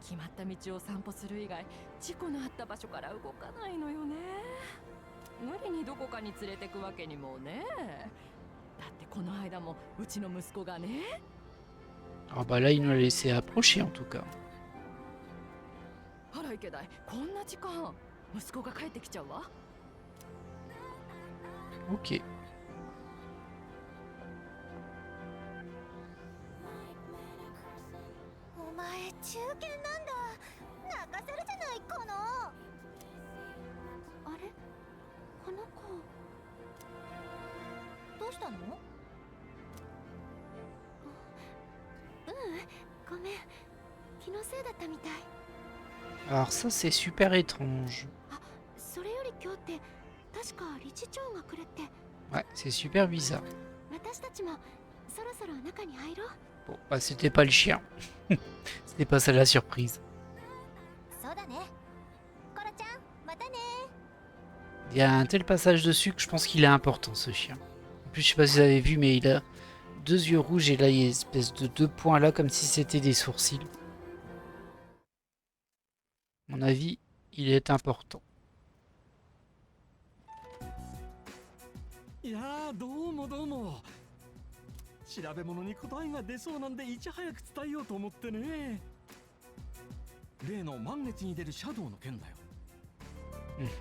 決まった道を散歩する以外、事故のあった場所から動かないのよね。無理にどこかに連れてくわけにもね。だってこの間もうちの息子がね。 Ah bah là, il nous l'a laissé approcher en tout cas. あらいけない、こんな時間息子が帰ってきちゃうわ。 Ok. お前中堅なんだ。泣かせるじゃないかな。あれ、この子どうしたの？ごめん、気のせいだったみたい。 Alors ça, c'est super étrange. それより今日って確か理事長が来るって。 Ouais, c'est super bizarre. 私たちもそろそろ中に入ろう。 Bon, bah c'était pas le chien. C'était pas ça la surprise. そうだね。コロちゃん、またね。 Il y a un tel passage dessus que je pense qu'il est important ce chien. En plus, je sais pas si vous avez vu, mais il a 2 yeux rouges et là, il y a une espèce de 2 points là comme si c'était des sourcils. À mon avis, il est important. いやー、どうもどうも。調べ物に答えが出そうなんでいち早く伝えようと思ってね。例の満月に出るシャドウの件だよ。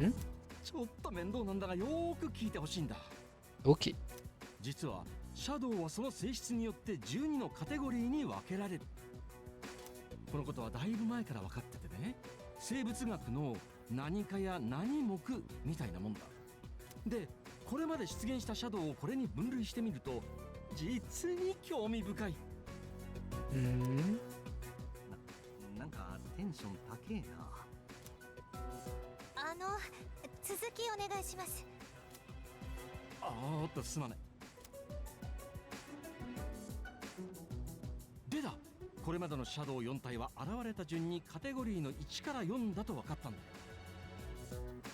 Mhm. ちょっと面倒なんだがよーく聞いてほしいんだ。 Ok. 実はシャドウはその性質によって12のカテゴリーに分けられる。このことはだいぶ前から分かっててね、生物学の何かや何目みたいなもんだ。で、これまで出現したシャドウをこれに分類してみると実に興味深い。 Mhm. なんかテンション高えな。あの、続きお願いします。おっとすまない。でだ、これまでのシャドウ4体は現れた順にカテゴリーの1から4だと分かったんだよ。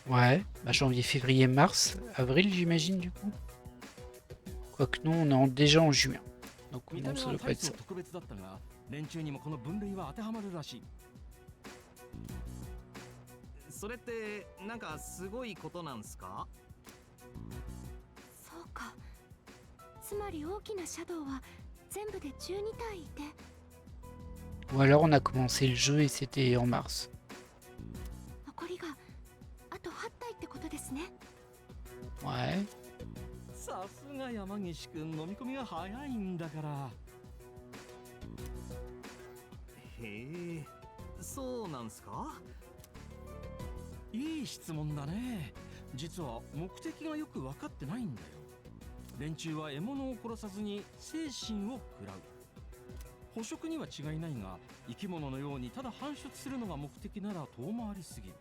Ouais, bah janvier, février, mars, avril j'imagine du coup. Quoique non, on est déjà en juin. Donc 見た non, 目 ça は doit pas 大 être 層 ça. 特別だったが、連中にもこの分類は当てはまるらしい。それってなんかすごいことなんすか？そうか。つまり大きなシャドウは全部で12体いて。Ou alors on a commencé le jeu et c'était en mars. 残りがあと8体ってことですね。Ouais. さすが山岸くん、飲み込みが早いんだから。へえ、そうなんすか？いい質問だね。実は目的がよく分かってないんだよ。連中は獲物を殺さずに精神を食らう。捕食には違いないが、生き物のようにただ繁殖するのが目的なら遠回りすぎる。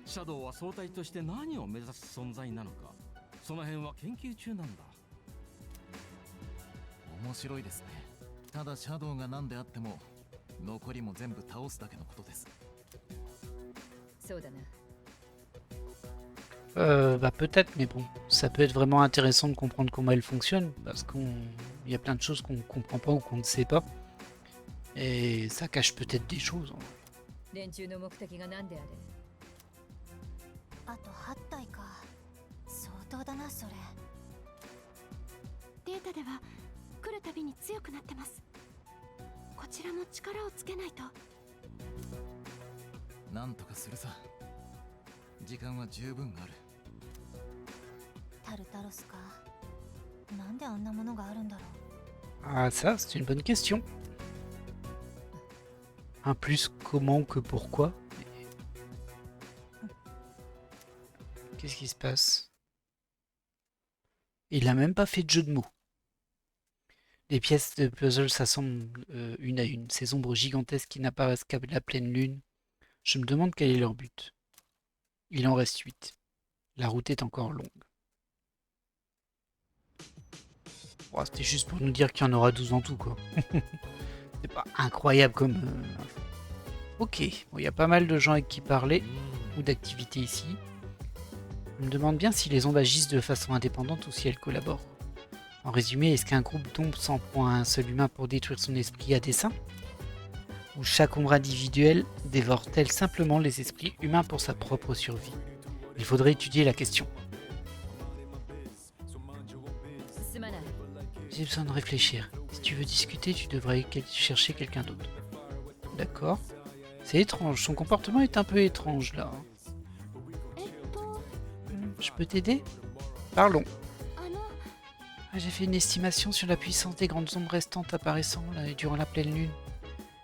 シャドウは総体として何を目指す存在なのか、その辺は研究中なんだ。面白いですね。ただシャドウが何であっても残りも全部倒すだけのことです。そうだな。Bah peut-être, mais bon, ça peut être vraiment intéressant de comprendre comment elle fonctionne, parce qu'il y a plein de choses qu'on ne comprend pas ou qu'on ne sait pas, et ça cache peut-être des choses. 連中の目的が何であれ。あと8体か。相当だなそれ。データでは来るたびに強くなってます。こちらも力をつけないと。なんとかするさ。時間は十分ある。タルタロスか。なんであんなものがあるんだろう。 Ah ça, c'est une bonne question. Un plus comment que pourquoi. Qu'est-ce qui se passe? Il a même pas fait de jeu de mots. Les pièces de puzzle s'assemblent une à une. Ces ombres gigantesques qui n'apparaissent qu'à la pleine lune. Je me demande quel est leur but. Il en reste 8. La route est encore longue. Oh, c'était juste pour nous dire qu'il y en aura 12 en tout, quoi. C'est pas incroyable comme... Ok, bon, il y a pas mal de gens avec qui parler, ou d'activités ici. Je me demande bien si les ondes agissent de façon indépendante ou si elles collaborent. En résumé, est-ce qu'un groupe d'ombres s'en prend à un seul humain pour détruire son esprit à dessein? Ou chaque ombre individuelle dévore-t-elle simplement les esprits humains pour sa propre survie? Il faudrait étudier la question. J'ai besoin de réfléchir. Si tu veux discuter, tu devrais chercher quelqu'un d'autre. D'accord. C'est étrange, son comportement est un peu étrange là. Je peux t'aider? Parlons. Ah, j'ai fait une estimation sur la puissance des grandes ombres restantes apparaissant là, durant la pleine lune.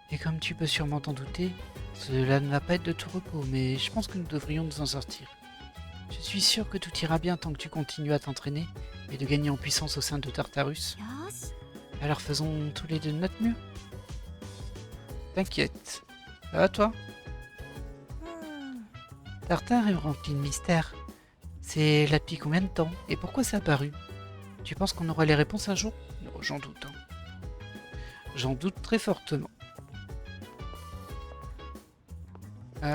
Et comme tu peux sûrement t'en douter, cela ne va pas être de tout repos, mais je pense que nous devrions nous en sortir. Je suis sûr que tout ira bien tant que tu continues à t'entraîner et de gagner en puissance au sein de Tartarus. Alors faisons tous les deux de notre mieux. T'inquiète. Ça va toi? Tartare est rempli de mystère. C'est là depuis combien de temps? Et pourquoi ça a apparu? Tu penses qu'on aura les réponses un jour? Non, j'en doute. Hein. J'en doute très fortement. Bon,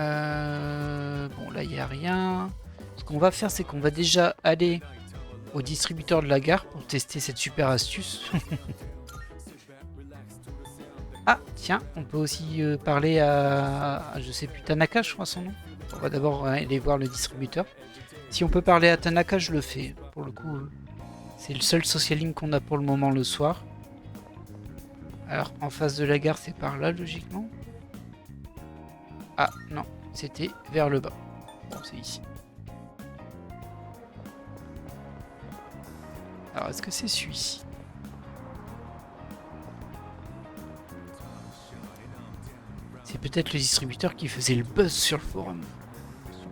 là, il n'y a rien. Ce qu'on va faire, c'est qu'on va déjà aller au distributeur de la gare pour tester cette super astuce. Ah, tiens, on peut aussi parler à... Je sais plus, Tanaka, je crois son nom. On va d'abord aller voir le distributeur. Si on peut parler à Tanaka, je le fais. Pour le coup, c'est le seul socialing qu'on a pour le moment le soir. Alors, en face de la gare, c'est par là, logiquement. Ah, non, c'était vers le bas. Bon, c'est ici. Alors, est-ce que c'est celui-ci? C'est peut-être le distributeur qui faisait le buzz sur le forum.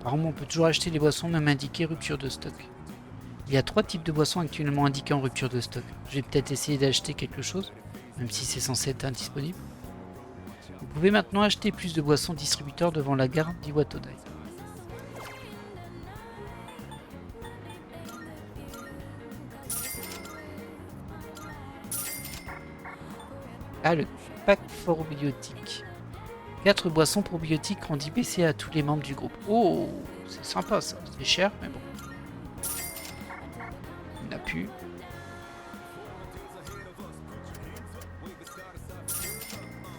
Apparemment, on peut toujours acheter les boissons même indiquées rupture de stock. Il y a 3 types de boissons actuellement indiquées en rupture de stock. Je vais peut-être essayer d'acheter quelque chose, même si c'est censé être indisponible. Vous pouvez maintenant acheter plus de boissons distributeurs devant la gare d'Iwatodai. Ah, le pack probiotique. 4 boissons probiotiques rendent IPC à tous les membres du groupe. Oh, c'est sympa ça. C'est cher, mais bon. Il n'a plus.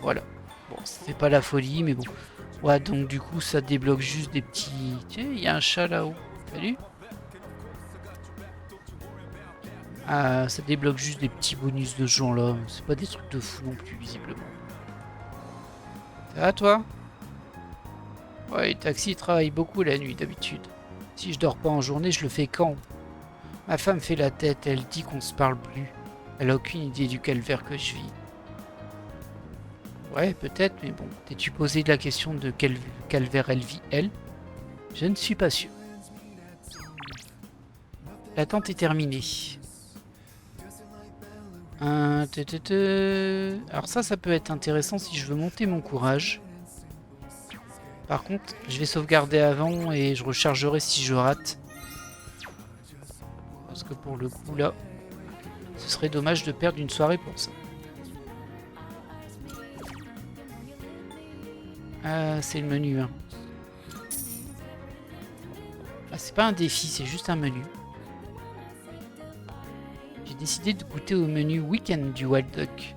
Voilà. Bon, c'était pas la folie, mais bon. Ouais, donc du coup, ça débloque juste des petits... Tiens, il y a un chat là-haut. Salut. Ah, ça débloque juste des petits bonus de ce genre-là. C'est pas des trucs de fou non plus, visiblement. Ça va, toi? Ouais, les taxis travaillent beaucoup la nuit, d'habitude. Si je dors pas en journée, je le fais quand? Ma femme fait la tête, elle dit qu'on se parle plus. Elle a aucune idée du calvaire que je vis. Ouais, peut-être, mais bon. T'es-tu posé la question de quel calvaire elle vit, elle? Je ne suis pas sûr. L'attente est terminée. Alors ça peut être intéressant si je veux monter mon courage. Par contre, je vais sauvegarder avant et je rechargerai si je rate. Parce que pour le coup, là, ce serait dommage de perdre une soirée pour ça. Ah, c'est le menu. Hein. Ah, c'est pas un défi, c'est juste un menu. J'ai décidé de goûter au menu week-end du Wild Duck.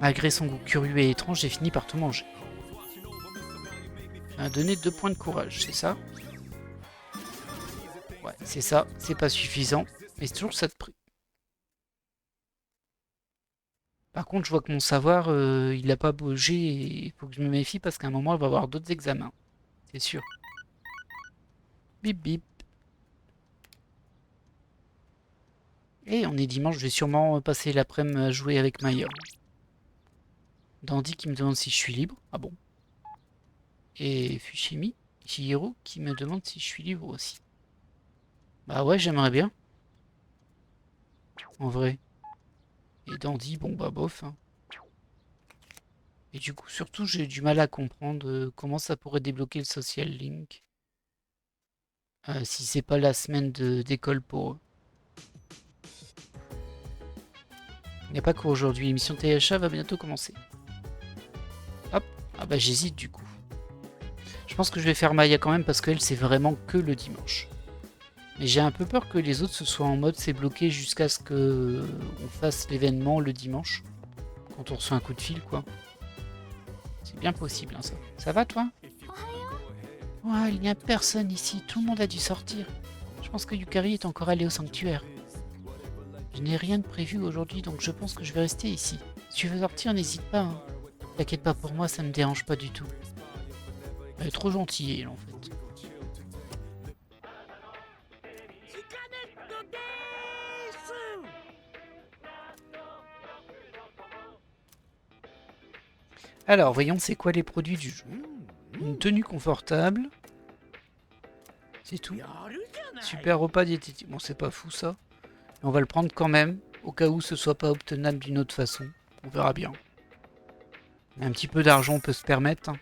Malgré son goût curieux et étrange, j'ai fini par tout manger. A donné 2 points de courage, c'est ça? Ouais, c'est ça, c'est pas suffisant, mais c'est toujours ça de prix. Par contre, je vois que mon savoir, il n'a pas bougé et il faut que je me méfie parce qu'à un moment, il va y avoir d'autres examens. C'est sûr. Bip bip. Et on est dimanche, je vais sûrement passer l'après-midi à jouer avec Maya. Dandy qui me demande si je suis libre. Ah bon? Et Fushimi, Chihiro qui me demande si je suis libre aussi. Bah ouais, j'aimerais bien. En vrai. Et Dandy, bon bah bof. Hein. Et du coup, surtout, j'ai du mal à comprendre comment ça pourrait débloquer le social link. Si c'est pas la semaine d'école pour eux. Il n'y a pas cours aujourd'hui. L'émission THA va bientôt commencer. Hop. Ah bah j'hésite du coup. Je pense que je vais faire Maya quand même parce qu'elle c'est vraiment que le dimanche. Mais j'ai un peu peur que les autres se soient en mode c'est bloqué jusqu'à ce que on fasse l'événement le dimanche. Quand on reçoit un coup de fil quoi. C'est bien possible hein, ça. Ça va toi? Ouais, il n'y a personne ici. Tout le monde a dû sortir. Je pense que Yukari est encore allé au sanctuaire. Je n'ai rien de prévu aujourd'hui donc je pense que je vais rester ici. Si tu veux sortir, n'hésite pas. Hein. T'inquiète pas pour moi, ça me dérange pas du tout. Elle est trop gentille, elle, en fait. Alors, voyons, c'est quoi les produits du jeu? Une tenue confortable. C'est tout. Super repas diététique. Bon, c'est pas fou, ça. Mais on va le prendre quand même, au cas où ce soit pas obtenable d'une autre façon. On verra bien. Un petit peu d'argent, on peut se permettre. Hein.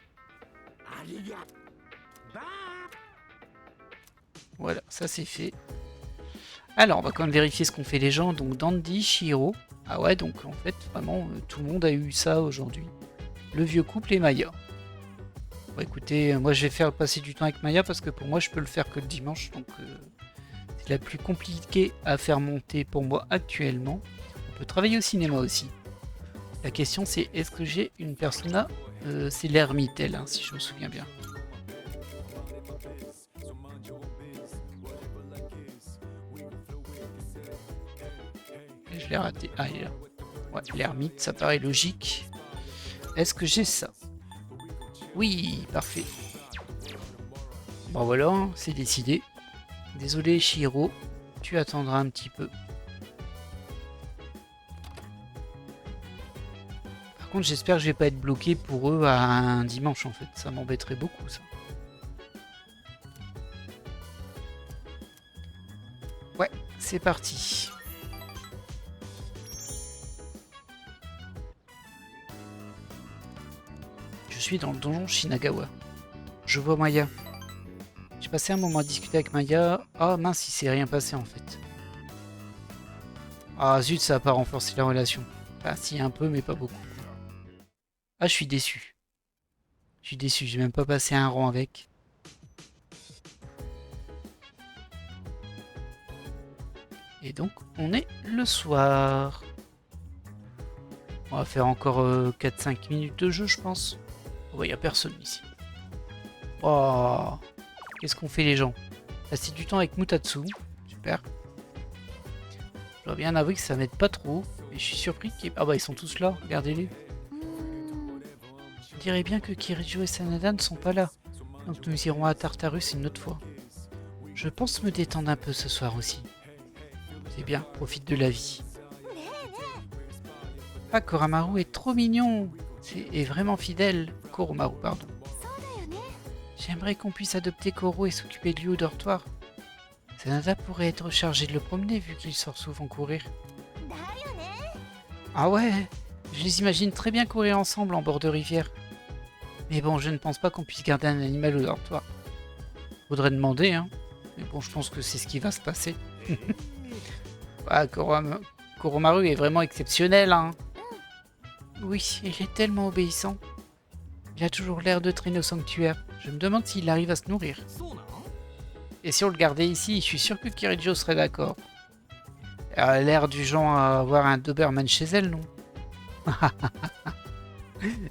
Voilà, ça c'est fait. Alors, on va quand même vérifier ce qu'ont fait les gens. Donc, Dandy, Chihiro. Ah ouais, donc en fait, vraiment, tout le monde a eu ça aujourd'hui. Le vieux couple et Maya. Bon, écoutez, moi je vais faire passer du temps avec Maya parce que pour moi, je peux le faire que le dimanche. Donc, c'est la plus compliquée à faire monter pour moi actuellement. On peut travailler au cinéma aussi. La question c'est, est-ce que j'ai une persona c'est l'ermite, elle, hein, si je me souviens bien. Et je l'ai raté. Ah, il est là. Ouais, l'ermite, ça paraît logique. Est-ce que j'ai ça? Oui, parfait. Bon voilà, hein, c'est décidé. Désolé, Chihiro, tu attendras un petit peu. Par contre, j'espère que je vais pas être bloqué pour eux à un dimanche en fait. Ça m'embêterait beaucoup ça. Ouais, c'est parti. Je suis dans le donjon Shinagawa. Je vois Maya. J'ai passé un moment à discuter avec Maya. Ah mince, il s'est rien passé en fait. Ah zut, ça n'a pas renforcé la relation. Enfin, si, un peu, mais pas beaucoup. Ah, je suis déçu. Je suis déçu, j'ai même pas passé un rang avec. Et donc, on est le soir. On va faire encore 4-5 minutes de jeu, je pense. Oh, il n'y a personne ici. Oh, qu'est-ce qu'on fait les gens? Passer du temps avec Mutatsu. Super. Je dois bien avouer que ça m'aide pas trop. Et je suis surpris qu'ils... Ah bah ils sont tous là, regardez-les. On dirait bien que Kirijo et Sanada ne sont pas là. Donc nous irons à Tartarus une autre fois. Je pense me détendre un peu ce soir aussi. C'est bien, profite de la vie. Ah, Koromaru est trop mignon. Et vraiment fidèle. Koromaru, pardon. J'aimerais qu'on puisse adopter Koro et s'occuper de lui au dortoir. Sanada pourrait être chargé de le promener vu qu'il sort souvent courir. Ah ouais, je les imagine très bien courir ensemble en bord de rivière. Mais bon, je ne pense pas qu'on puisse garder un animal au dortoir. Faudrait demander, hein. Mais bon, je pense que c'est ce qui va se passer. Ah, Koromaru est vraiment exceptionnel, hein. Oui, il est tellement obéissant. Il a toujours l'air de traîner au sanctuaire. Je me demande s'il arrive à se nourrir. Et si on le gardait ici, je suis sûr que Kirijo serait d'accord. Elle a l'air du genre à avoir un Doberman chez elle, non?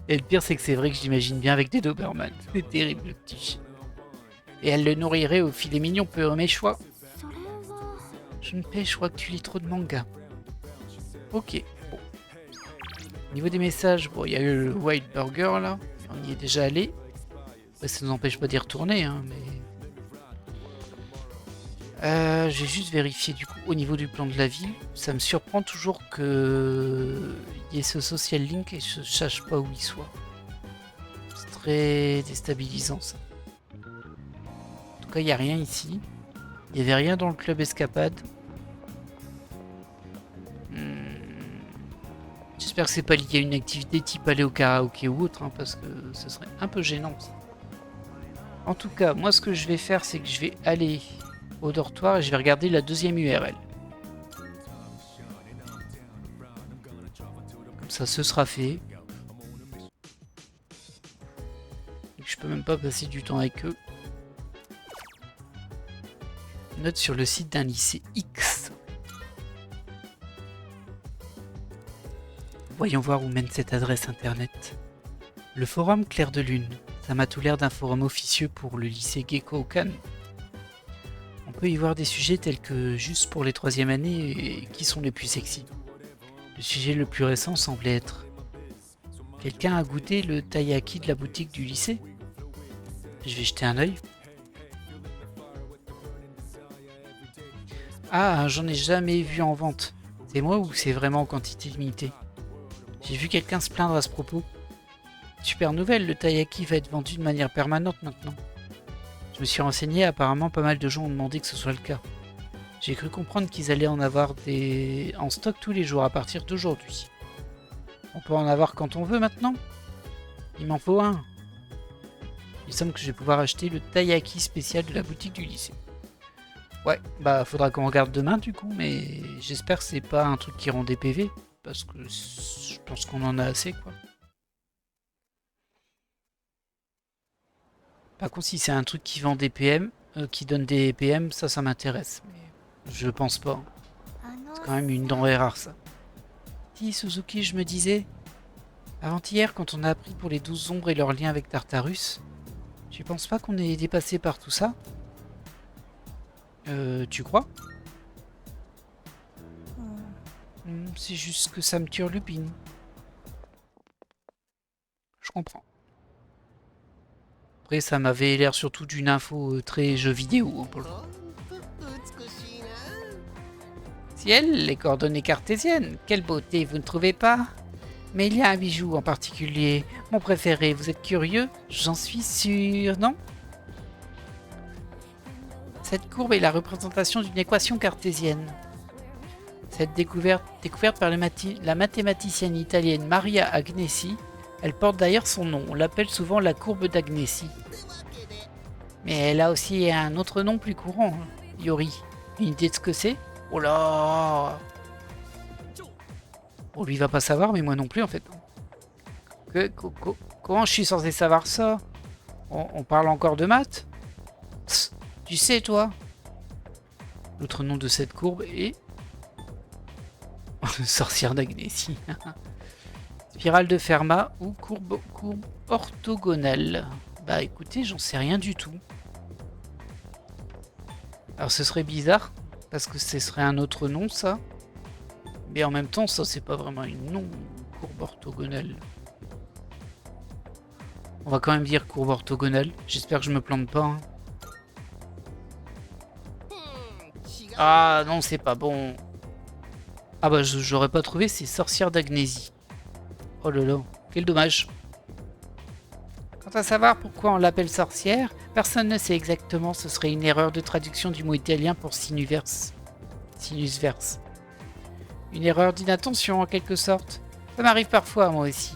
Et le pire, c'est que c'est vrai que je l'imagine bien avec des Doberman. C'est terrible, le petit chien. Et elle le nourrirait au filet mignon peu mes choix. Junpei, je crois que tu lis trop de manga. Ok, bon. Au niveau des messages, bon, il y a eu le White Burger, là. On y est déjà allé. Bah, ça ne nous empêche pas d'y retourner, hein, mais... j'ai juste vérifié du coup au niveau du plan de la ville. Ça me surprend toujours que il y ait ce social link et je ne sache pas où il soit. C'est très déstabilisant ça. En tout cas, il n'y a rien ici. Il n'y avait rien dans le club escapade. J'espère que c'est pas lié à une activité type aller au karaoké ou autre, hein, parce que ce serait un peu gênant. Ça. En tout cas, moi ce que je vais faire, c'est que je vais aller au dortoir et je vais regarder la deuxième URL. Comme ça, ce sera fait. Je peux même pas passer du temps avec eux. Note sur le site d'un lycée X. Voyons voir où mène cette adresse internet. Le forum Clair de Lune. Ça m'a tout l'air d'un forum officieux pour le lycée Gekkoukan. On peut y voir des sujets tels que juste pour les 3e années et qui sont les plus sexy. Le sujet le plus récent semblait être: quelqu'un a goûté le taiyaki de la boutique du lycée? Je vais jeter un œil. Ah, j'en ai jamais vu en vente. C'est moi ou c'est vraiment en quantité limitée? J'ai vu quelqu'un se plaindre à ce propos. Super nouvelle, le taiyaki va être vendu de manière permanente maintenant. Je me suis renseigné, apparemment pas mal de gens ont demandé que ce soit le cas. J'ai cru comprendre qu'ils allaient en avoir en stock tous les jours à partir d'aujourd'hui. On peut en avoir quand on veut maintenant? Il m'en faut un. Il semble que je vais pouvoir acheter le taiyaki spécial de la boutique du lycée. Ouais, bah faudra qu'on regarde demain du coup, mais j'espère que c'est pas un truc qui rend des PV, parce que je pense qu'on en a assez quoi. Par contre, si c'est un truc qui vend des PM, qui donne des PM, ça m'intéresse. Mais je pense pas. C'est quand même une denrée rare, ça. Si, Suzuki, je me disais... Avant-hier, quand on a appris pour les 12 ombres et leur lien avec Tartarus, tu penses pas qu'on est dépassé par tout ça? Tu crois? C'est juste que ça me turlupine. Je comprends. Après, ça m'avait l'air surtout d'une info très jeu vidéo. Ciel, les coordonnées cartésiennes. Quelle beauté, vous ne trouvez pas? Mais il y a un bijou en particulier. Mon préféré, vous êtes curieux? J'en suis sûr, non? Cette courbe est la représentation d'une équation cartésienne. Cette découverte par la mathématicienne italienne Maria Agnesi, elle porte d'ailleurs son nom. On l'appelle souvent la courbe d'Agnesi. Mais elle a aussi un autre nom plus courant, Yori. Une idée de ce que c'est? Oh là! Bon, lui va pas savoir, mais moi non plus en fait. Comment je suis censé savoir ça? On parle encore de maths? Tss, tu sais toi? L'autre nom de cette courbe est... Sorcière d'Agnésie. Spirale de Fermat ou courbe orthogonale. Bah écoutez, j'en sais rien du tout. Alors ce serait bizarre, parce que ce serait un autre nom ça. Mais en même temps, ça c'est pas vraiment une nom, courbe orthogonale. On va quand même dire courbe orthogonale. J'espère que je me plante pas. Hein. Ah non, c'est pas bon. Ah bah j'aurais pas trouvé, c'est sorcière d'Agnésie. Oh là là, quel dommage. Quant à savoir pourquoi on l'appelle sorcière, personne ne sait exactement, ce serait une erreur de traduction du mot italien pour sinus verse. Une erreur d'inattention en quelque sorte. Ça m'arrive parfois moi aussi.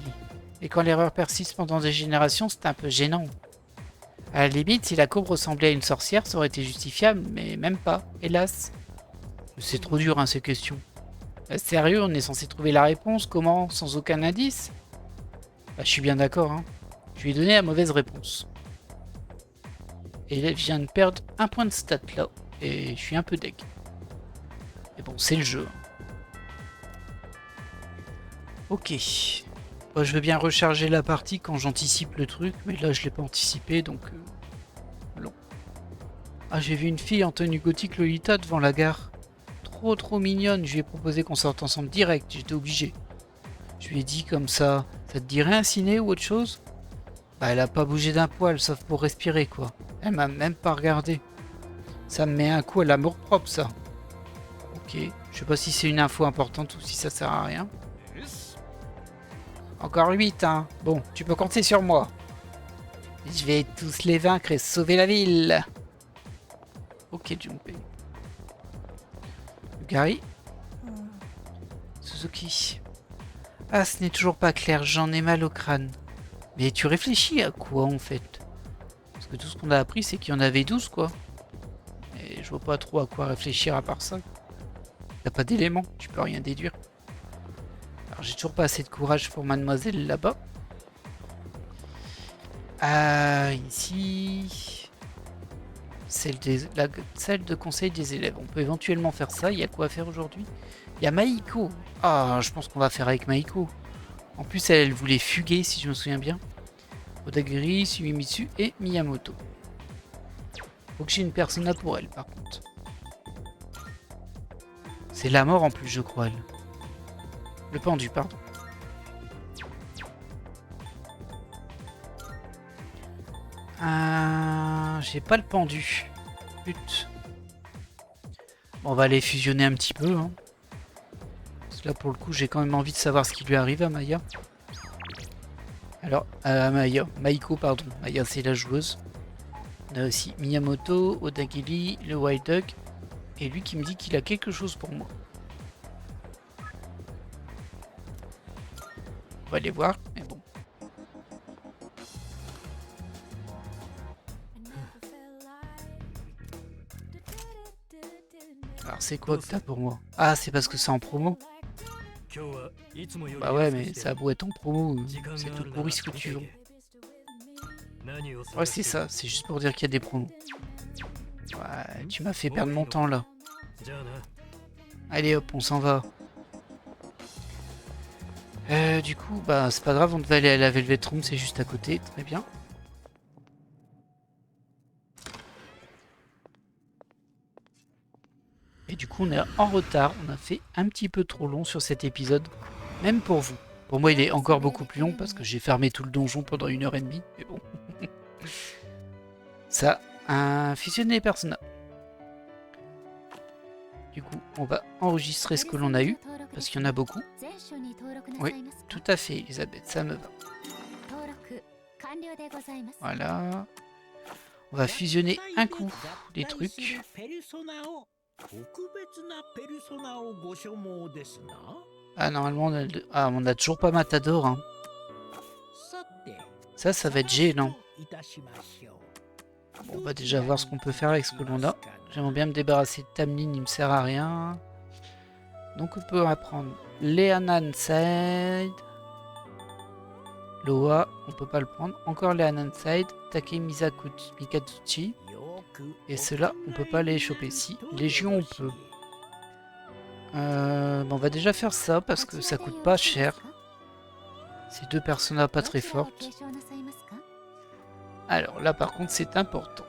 Et quand l'erreur persiste pendant des générations, c'est un peu gênant. À la limite, si la courbe ressemblait à une sorcière, ça aurait été justifiable, mais même pas, hélas. C'est trop dur hein, ces questions. Sérieux, on est censé trouver la réponse, comment, sans aucun indice? Bah, je suis bien d'accord, hein. Je lui ai donné la mauvaise réponse. Et elle vient de perdre un point de stat là, et je suis un peu deg. Mais bon, c'est le jeu. Ok. Moi, je veux bien recharger la partie quand j'anticipe le truc, mais là je l'ai pas anticipé, donc... non. Ah, j'ai vu une fille en tenue gothique Lolita devant la gare. Trop mignonne, je lui ai proposé qu'on sorte ensemble direct, j'étais obligé. Je lui ai dit comme ça te dirait un ciné ou autre chose? Bah elle a pas bougé d'un poil, sauf pour respirer quoi. Elle m'a même pas regardé. Ça me met un coup à l'amour propre ça. Ok, je sais pas si c'est une info importante ou si ça sert à rien. Encore 8 hein, bon, tu peux compter sur moi. Je vais tous les vaincre et sauver la ville. Ok Junpei. Gary. Suzuki. Ah, ce n'est toujours pas clair, j'en ai mal au crâne. Mais tu réfléchis à quoi en fait? Parce que tout ce qu'on a appris c'est qu'il y en avait 12 quoi. Et je vois pas trop à quoi réfléchir à part ça. T'as pas d'éléments, tu peux rien déduire. Alors j'ai toujours pas assez de courage pour mademoiselle là-bas. Ici... Celle de conseil des élèves. On peut éventuellement faire ça, il y a quoi à faire aujourd'hui? Il y a Maiko. Ah, je pense qu'on va faire avec Maiko. En plus, elle voulait fuguer, si je me souviens bien. Odagiri, Sumimitsu et Miyamoto. Faut que j'ai une persona pour elle, par contre. C'est la mort en plus, je crois, elle. Le pendu, pardon. J'ai pas le pendu. Pute. Bon, on va aller fusionner un petit peu, hein. Là pour le coup j'ai quand même envie de savoir ce qui lui arrive à Maya. Alors à Maiko pardon, Maya c'est la joueuse. On a aussi Miyamoto, Odagiri, le Wild Duck et lui qui me dit qu'il a quelque chose pour moi. On va aller voir, mais bon. Alors c'est quoi que t'as pour moi? Ah c'est parce que c'est en promo. Bah ouais mais ça a beau être en promo, c'est tout pourri ce que tu veux. Ouais c'est ça, c'est juste pour dire qu'il y a des promos. Ouais, tu m'as fait perdre mon temps là. Allez hop, on s'en va. Du coup, bah c'est pas grave, on devait aller à la Velvet Room, c'est juste à côté, très bien. Et du coup on est en retard, on a fait un petit peu trop long sur cet épisode, même pour vous. Pour moi il est encore beaucoup plus long parce que j'ai fermé tout le donjon pendant 1h30, mais bon. Ça, un fusionné persona. Du coup on va enregistrer ce que l'on a eu, parce qu'il y en a beaucoup. Oui, tout à fait Elisabeth, ça me va. Voilà. On va fusionner un coup les trucs. Ah normalement on a toujours pas Matador hein. Ça va être gênant. Bon, on va déjà voir ce qu'on peut faire avec ce que l'on a. J'aimerais bien me débarrasser de Tamlin, il me sert à rien. Donc on peut apprendre Leananside. Loa, on peut pas le prendre. Encore Leananside. Take Mikazuchi. Et ceux-là, on peut pas les choper. Si, Légion, on peut. Bon, on va déjà faire ça parce que ça coûte pas cher. Ces deux personnages pas très fortes. Alors là, par contre, c'est important.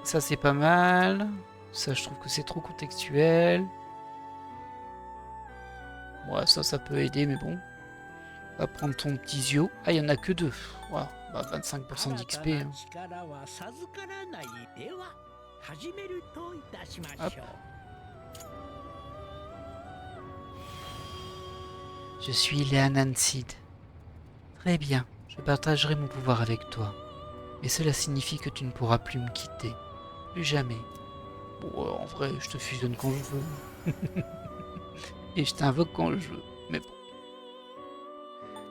Ça, c'est pas mal. Ça, je trouve que c'est trop contextuel. Ouais, ça peut aider, mais bon. On va prendre ton petit Zio. Ah, il y en a que deux. Wow. Bah, 25% d'XP. Hein. Hop. Je suis Leananside. Très bien, je partagerai mon pouvoir avec toi. Mais cela signifie que tu ne pourras plus me quitter. Plus jamais. Bon, en vrai, je te fusionne quand je veux. Et je t'invoque quand je veux. Mais bon.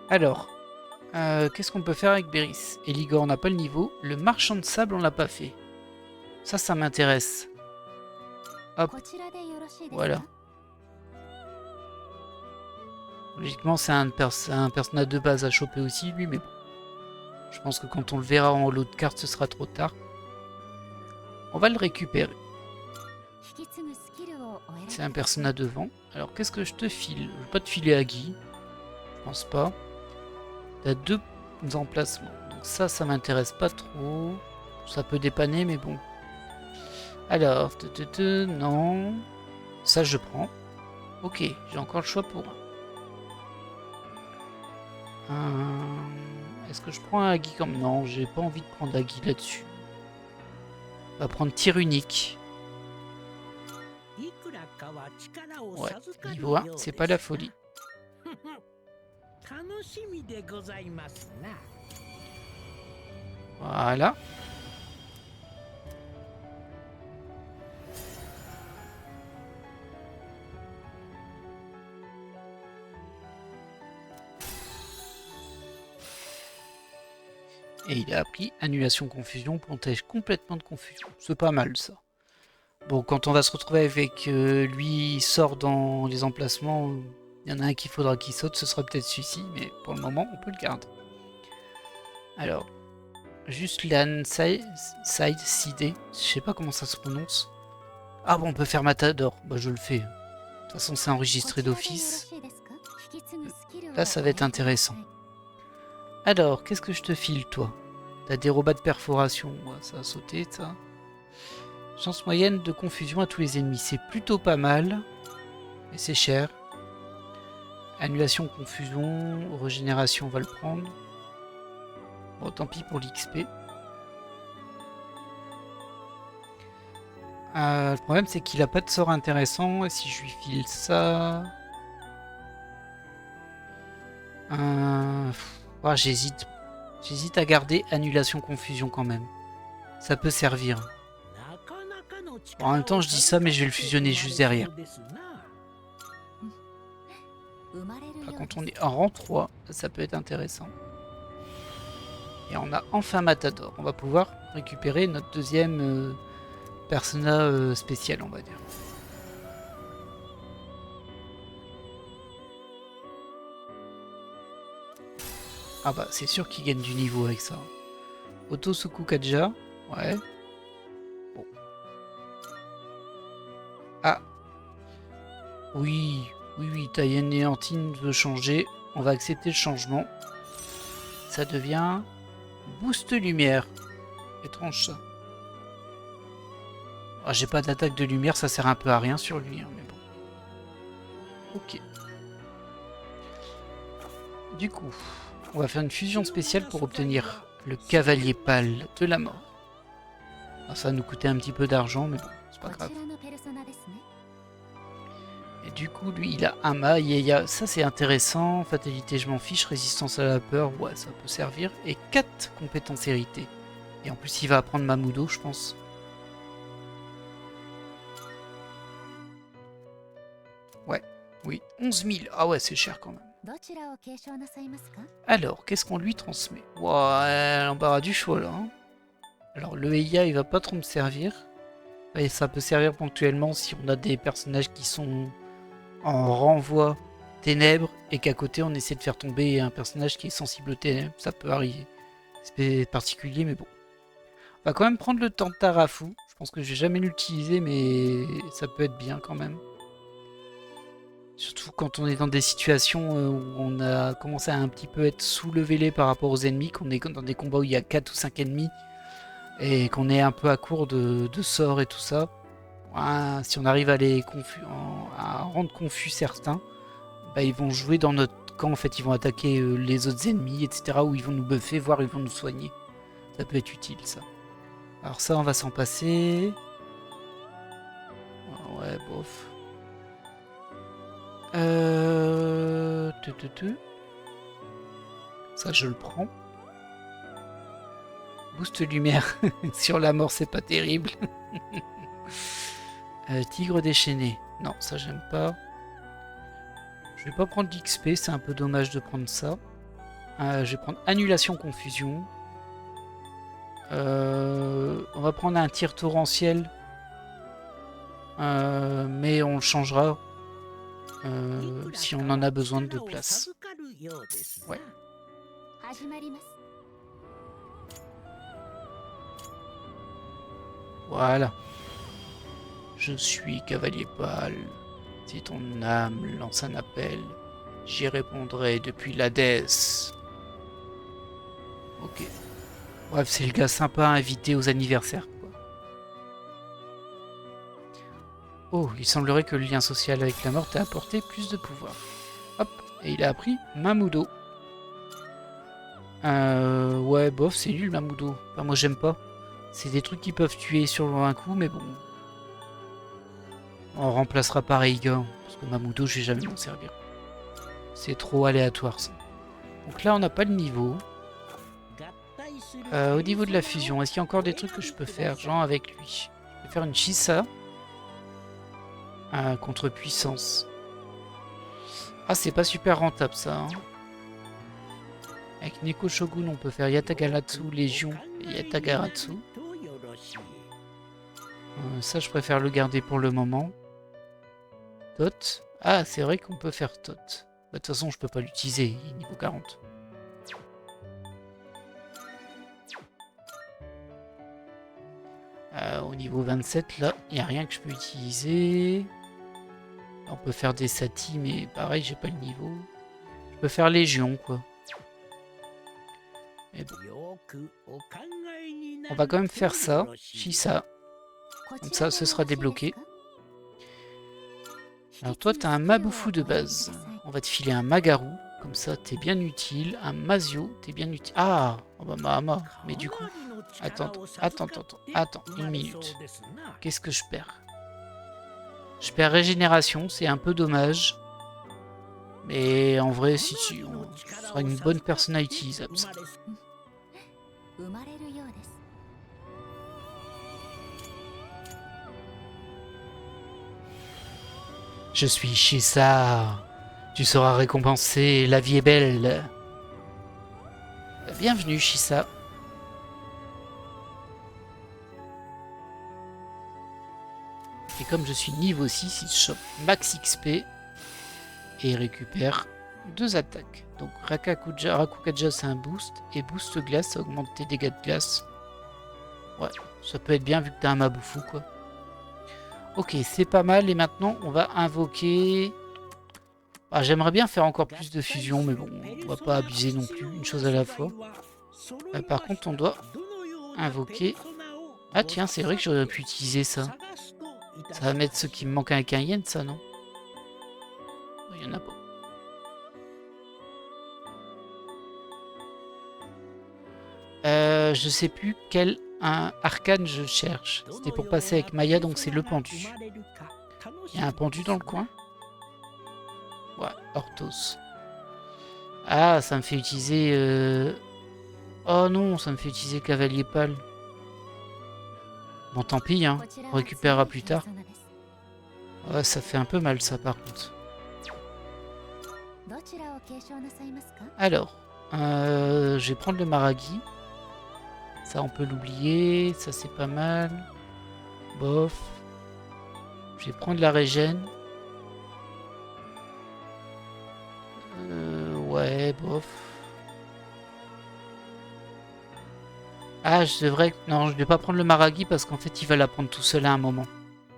Alors, qu'est-ce qu'on peut faire avec Beris? Eligor, on n'a pas le niveau. Le marchand de sable, on l'a pas fait. Ça m'intéresse. Hop. Voilà. Logiquement, c'est un personnage de base à choper aussi, lui, mais bon. Je pense que quand on le verra en lot de cartes, ce sera trop tard. On va le récupérer. C'est un personnage devant. Alors, qu'est-ce que je te file? Je vais pas te filer à Guy. Je pense pas. T'as deux emplacements. Donc ça m'intéresse pas trop. Ça peut dépanner, mais bon. Alors, non. Ça, je prends. Ok, j'ai encore le choix pour Est-ce que je prends un Agi comme... Non, j'ai pas envie de prendre Agi là-dessus. On va prendre tir unique. Ouais, niveau 1, c'est pas la folie. Voilà. Et il a appris annulation confusion, protège complètement de confusion. C'est pas mal ça. Bon, quand on va se retrouver avec lui, il sort dans les emplacements, il y en a un qu'il faudra qu'il saute, ce sera peut-être celui-ci, mais pour le moment, on peut le garder. Alors, juste Leananside, Sidé, je sais pas comment ça se prononce. Ah bon, on peut faire Matador, bah je le fais. De toute façon, c'est enregistré d'office. Là, ça va être intéressant. Alors, qu'est-ce que je te file, toi? T'as des robots de perforation, ouais, ça a sauté, ça. Chance moyenne de confusion à tous les ennemis, c'est plutôt pas mal. Mais c'est cher. Annulation, confusion, régénération, on va le prendre. Bon, tant pis pour l'XP. Le problème, c'est qu'il a pas de sort intéressant. Et si je lui file ça... Oh, j'hésite. J'hésite à garder annulation confusion quand même. Ça peut servir. Bon, en même temps, je dis ça, mais je vais le fusionner juste derrière. Par contre, on est en rang 3. Ça peut être intéressant. Et on a enfin Matador. On va pouvoir récupérer notre deuxième personnage spécial, on va dire. Ah bah c'est sûr qu'il gagne du niveau avec ça. Otosuku Kaja, ouais. Bon. Ah. Oui, Taïen Néantine veut changer. On va accepter le changement. Ça devient Boost Lumière. Étrange ça. Ah, j'ai pas d'attaque de lumière, ça sert un peu à rien sur lui, hein, mais bon. Ok. Du coup... On va faire une fusion spéciale pour obtenir le cavalier pâle de la mort. Alors ça va nous coûter un petit peu d'argent, mais bon, c'est pas grave. Et du coup, lui, il a Ama, Yeya, ça c'est intéressant. Fatalité, je m'en fiche. Résistance à la peur, ouais, ça peut servir. Et 4 compétences héritées. Et en plus, il va apprendre Mamudo, je pense. Ouais, oui, 11 000. Ah ouais, c'est cher quand même. Alors, qu'est-ce qu'on lui transmet? Ouais, l'embarras du choix là. Hein. Alors, le Heia, il va pas trop me servir. Et ça peut servir ponctuellement si on a des personnages qui sont on renvoie ténèbres et qu'à côté on essaie de faire tomber un personnage qui est sensible aux ténèbres. Ça peut arriver. C'est particulier, mais bon. On va quand même prendre le temps de Tarafu. Je pense que je vais jamais l'utiliser, mais ça peut être bien quand même. Surtout quand on est dans des situations où on a commencé à un petit peu être sous-levelé par rapport aux ennemis, qu'on est dans des combats où il y a 4 ou 5 ennemis, et qu'on est un peu à court de sorts et tout ça. Ah, si on arrive à à rendre confus certains, bah, ils vont jouer dans notre camp, en fait, ils vont attaquer les autres ennemis, etc., ou ils vont nous buffer, voire ils vont nous soigner. Ça peut être utile, ça. Alors ça, on va s'en passer. Ah ouais, bof. Ça, je le prends. Boost lumière sur la mort, c'est pas terrible. Tigre déchaîné. Non, ça, j'aime pas. Je vais pas prendre l'XP, c'est un peu dommage de prendre ça. Je vais prendre annulation confusion. On va prendre un tir torrentiel. Mais on le changera si on en a besoin de place. Ouais. Voilà. Je suis cavalier pâle. Si ton âme lance un appel, j'y répondrai depuis l'Hadès. Ok. Bref, c'est le gars sympa à inviter aux anniversaires, quoi. Oh, il semblerait que le lien social avec la mort t'ait apporté plus de pouvoir. Hop, et il a appris Mamudo. Ouais, bof, c'est nul Mamudo. Enfin, moi j'aime pas. C'est des trucs qui peuvent tuer sur un coup, mais bon. On remplacera par Eiga, parce que Mamudo, je vais jamais m'en servir. C'est trop aléatoire ça. Donc là, on n'a pas le niveau. Au niveau de la fusion, est-ce qu'il y a encore des trucs que je peux faire, genre avec lui? Je peux faire une Shisa. Contre puissance. Ah, c'est pas super rentable ça. Hein. Avec Neko Shogun, on peut faire Yatagaratsu, Légion et Yatagaratsu. Ça, je préfère le garder pour le moment. Tot. Ah, c'est vrai qu'on peut faire Tot. Bah, de toute façon, je peux pas l'utiliser, il est niveau 40. Au niveau 27, là, il n'y a rien que je peux utiliser. On peut faire des Sati, mais pareil, j'ai pas le niveau. Je peux faire Légion, quoi. Mais bon. On va quand même faire ça. Shisa. Comme ça, ce sera débloqué. Alors toi, t'as un Mabufu de base. On va te filer un Magaru. Comme ça, t'es bien utile. Un Mazio, t'es bien utile. Ah, oh bah Mahama. Mais du coup... Attends, une minute. Qu'est-ce que je perds? Je perds régénération, c'est un peu dommage. Mais en vrai, si ce sera une bonne personne à utiliser. Ça. Je suis Shisa. Tu seras récompensé, la vie est belle. Bienvenue, Shisa. Et comme je suis niveau 6, il chope max XP et il récupère 2 attaques. Donc Rakukaja c'est un boost et boost glace, ça augmente tes dégâts de glace. Ouais, ça peut être bien vu que t'as un Mabufu quoi. Ok, c'est pas mal et maintenant on va invoquer... Ah, j'aimerais bien faire encore plus de fusion mais bon, on va pas abuser non plus, une chose à la fois. Par contre on doit invoquer... Ah tiens, c'est vrai que j'aurais pu utiliser ça. Ça va mettre ce qui me manque avec un yen, ça, non? Il y en a pas. Je sais plus quel arcane je cherche. C'était pour passer avec Maya, donc c'est le pendu. Il y a un pendu dans le coin? Ouais, Orthos. Ah, ça me fait utiliser... Oh non, ça me fait utiliser Cavalier Pâle. Bon, tant pis, hein. On récupérera plus tard. Ouais, ça fait un peu mal, ça, par contre. Alors, je vais prendre le Maragi. Ça, on peut l'oublier. Ça, c'est pas mal. Bof. Je vais prendre la régène. Ouais, bof. Ah, je devrais... Non, je vais pas prendre le Maragi parce qu'en fait, il va l'apprendre tout seul à un moment.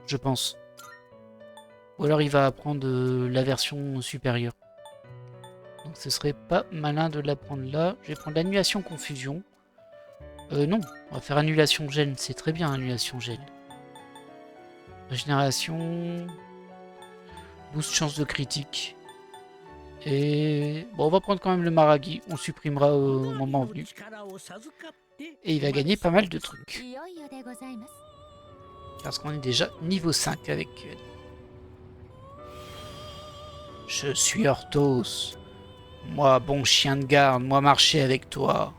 Je pense. Ou alors, il va apprendre la version supérieure. Donc, ce serait pas malin de l'apprendre là. Je vais prendre l'annulation confusion. Non, on va faire annulation gel. C'est très bien, annulation gel. Régénération... Boost chance de critique. Et... Bon, on va prendre quand même le Maragi. On supprimera au moment venu. Et il va gagner pas mal de trucs. いよいよでございます。 Parce qu'on est déjà niveau 5 avec... Je suis Orthos. Moi, bon chien de garde, moi marcher avec toi.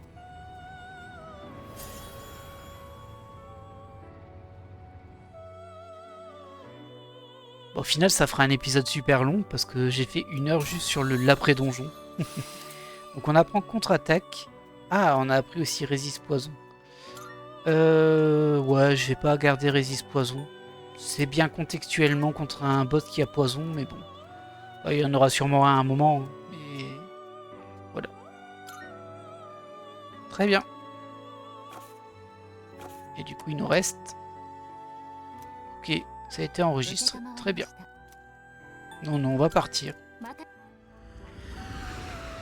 Bon, au final, ça fera un épisode super long parce que j'ai fait 1 heure juste sur l'après-donjon. Donc on apprend contre-attaque. Ah, on a appris aussi résiste poison. Ouais, je vais pas garder résiste poison. C'est bien contextuellement contre un boss qui a poison, mais bon. Il y en aura sûrement un moment. Mais voilà. Très bien. Et du coup, il nous reste... Ok, ça a été enregistré. Très bien. Non, non, on va partir.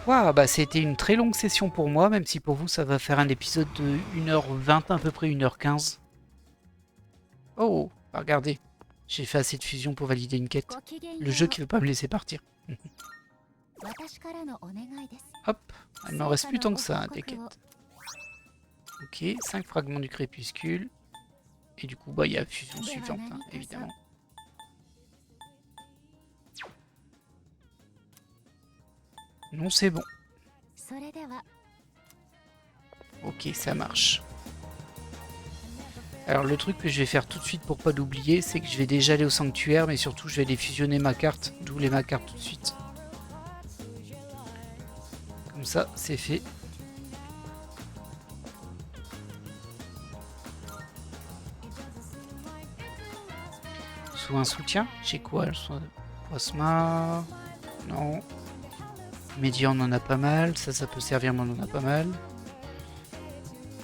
Waouh, bah c'était une très longue session pour moi, même si pour vous ça va faire un épisode de 1h20, à peu près 1h15. Oh, bah regardez, j'ai fait assez de fusion pour valider une quête. Le jeu qui veut pas me laisser partir. Hop, il m'en reste plus tant que ça, hein, des quêtes. Ok, 5 fragments du crépuscule. Et du coup, bah il y a fusion suivante, hein, évidemment. Non, c'est bon. Ok, ça marche. Alors le truc que je vais faire tout de suite pour pas l'oublier, c'est que je vais déjà aller au sanctuaire, mais surtout je vais aller fusionner ma carte, doubler ma carte tout de suite. Comme ça, c'est fait. Soit un soutien, j'ai quoi? Plasma. Non. Média, on en a pas mal. Ça peut servir, mais on en a pas mal.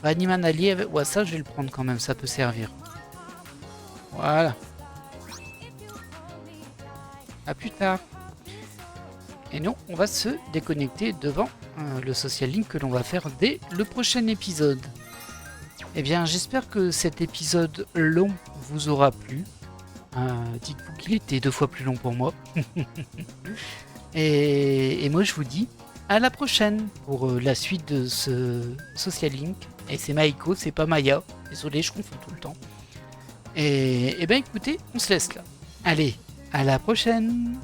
Anime un allié avec... Ouais, ça, je vais le prendre quand même. Ça peut servir. Voilà. À plus tard. Et nous, on va se déconnecter devant le social link que l'on va faire dès le prochain épisode. Eh bien, j'espère que cet épisode long vous aura plu. Dites-vous qu'il était 2 fois plus long pour moi. Et moi je vous dis à la prochaine pour la suite de ce social link. Et c'est Maiko, c'est pas Maya. Désolé, je confonds tout le temps. Et ben écoutez, on se laisse là. Allez, à la prochaine.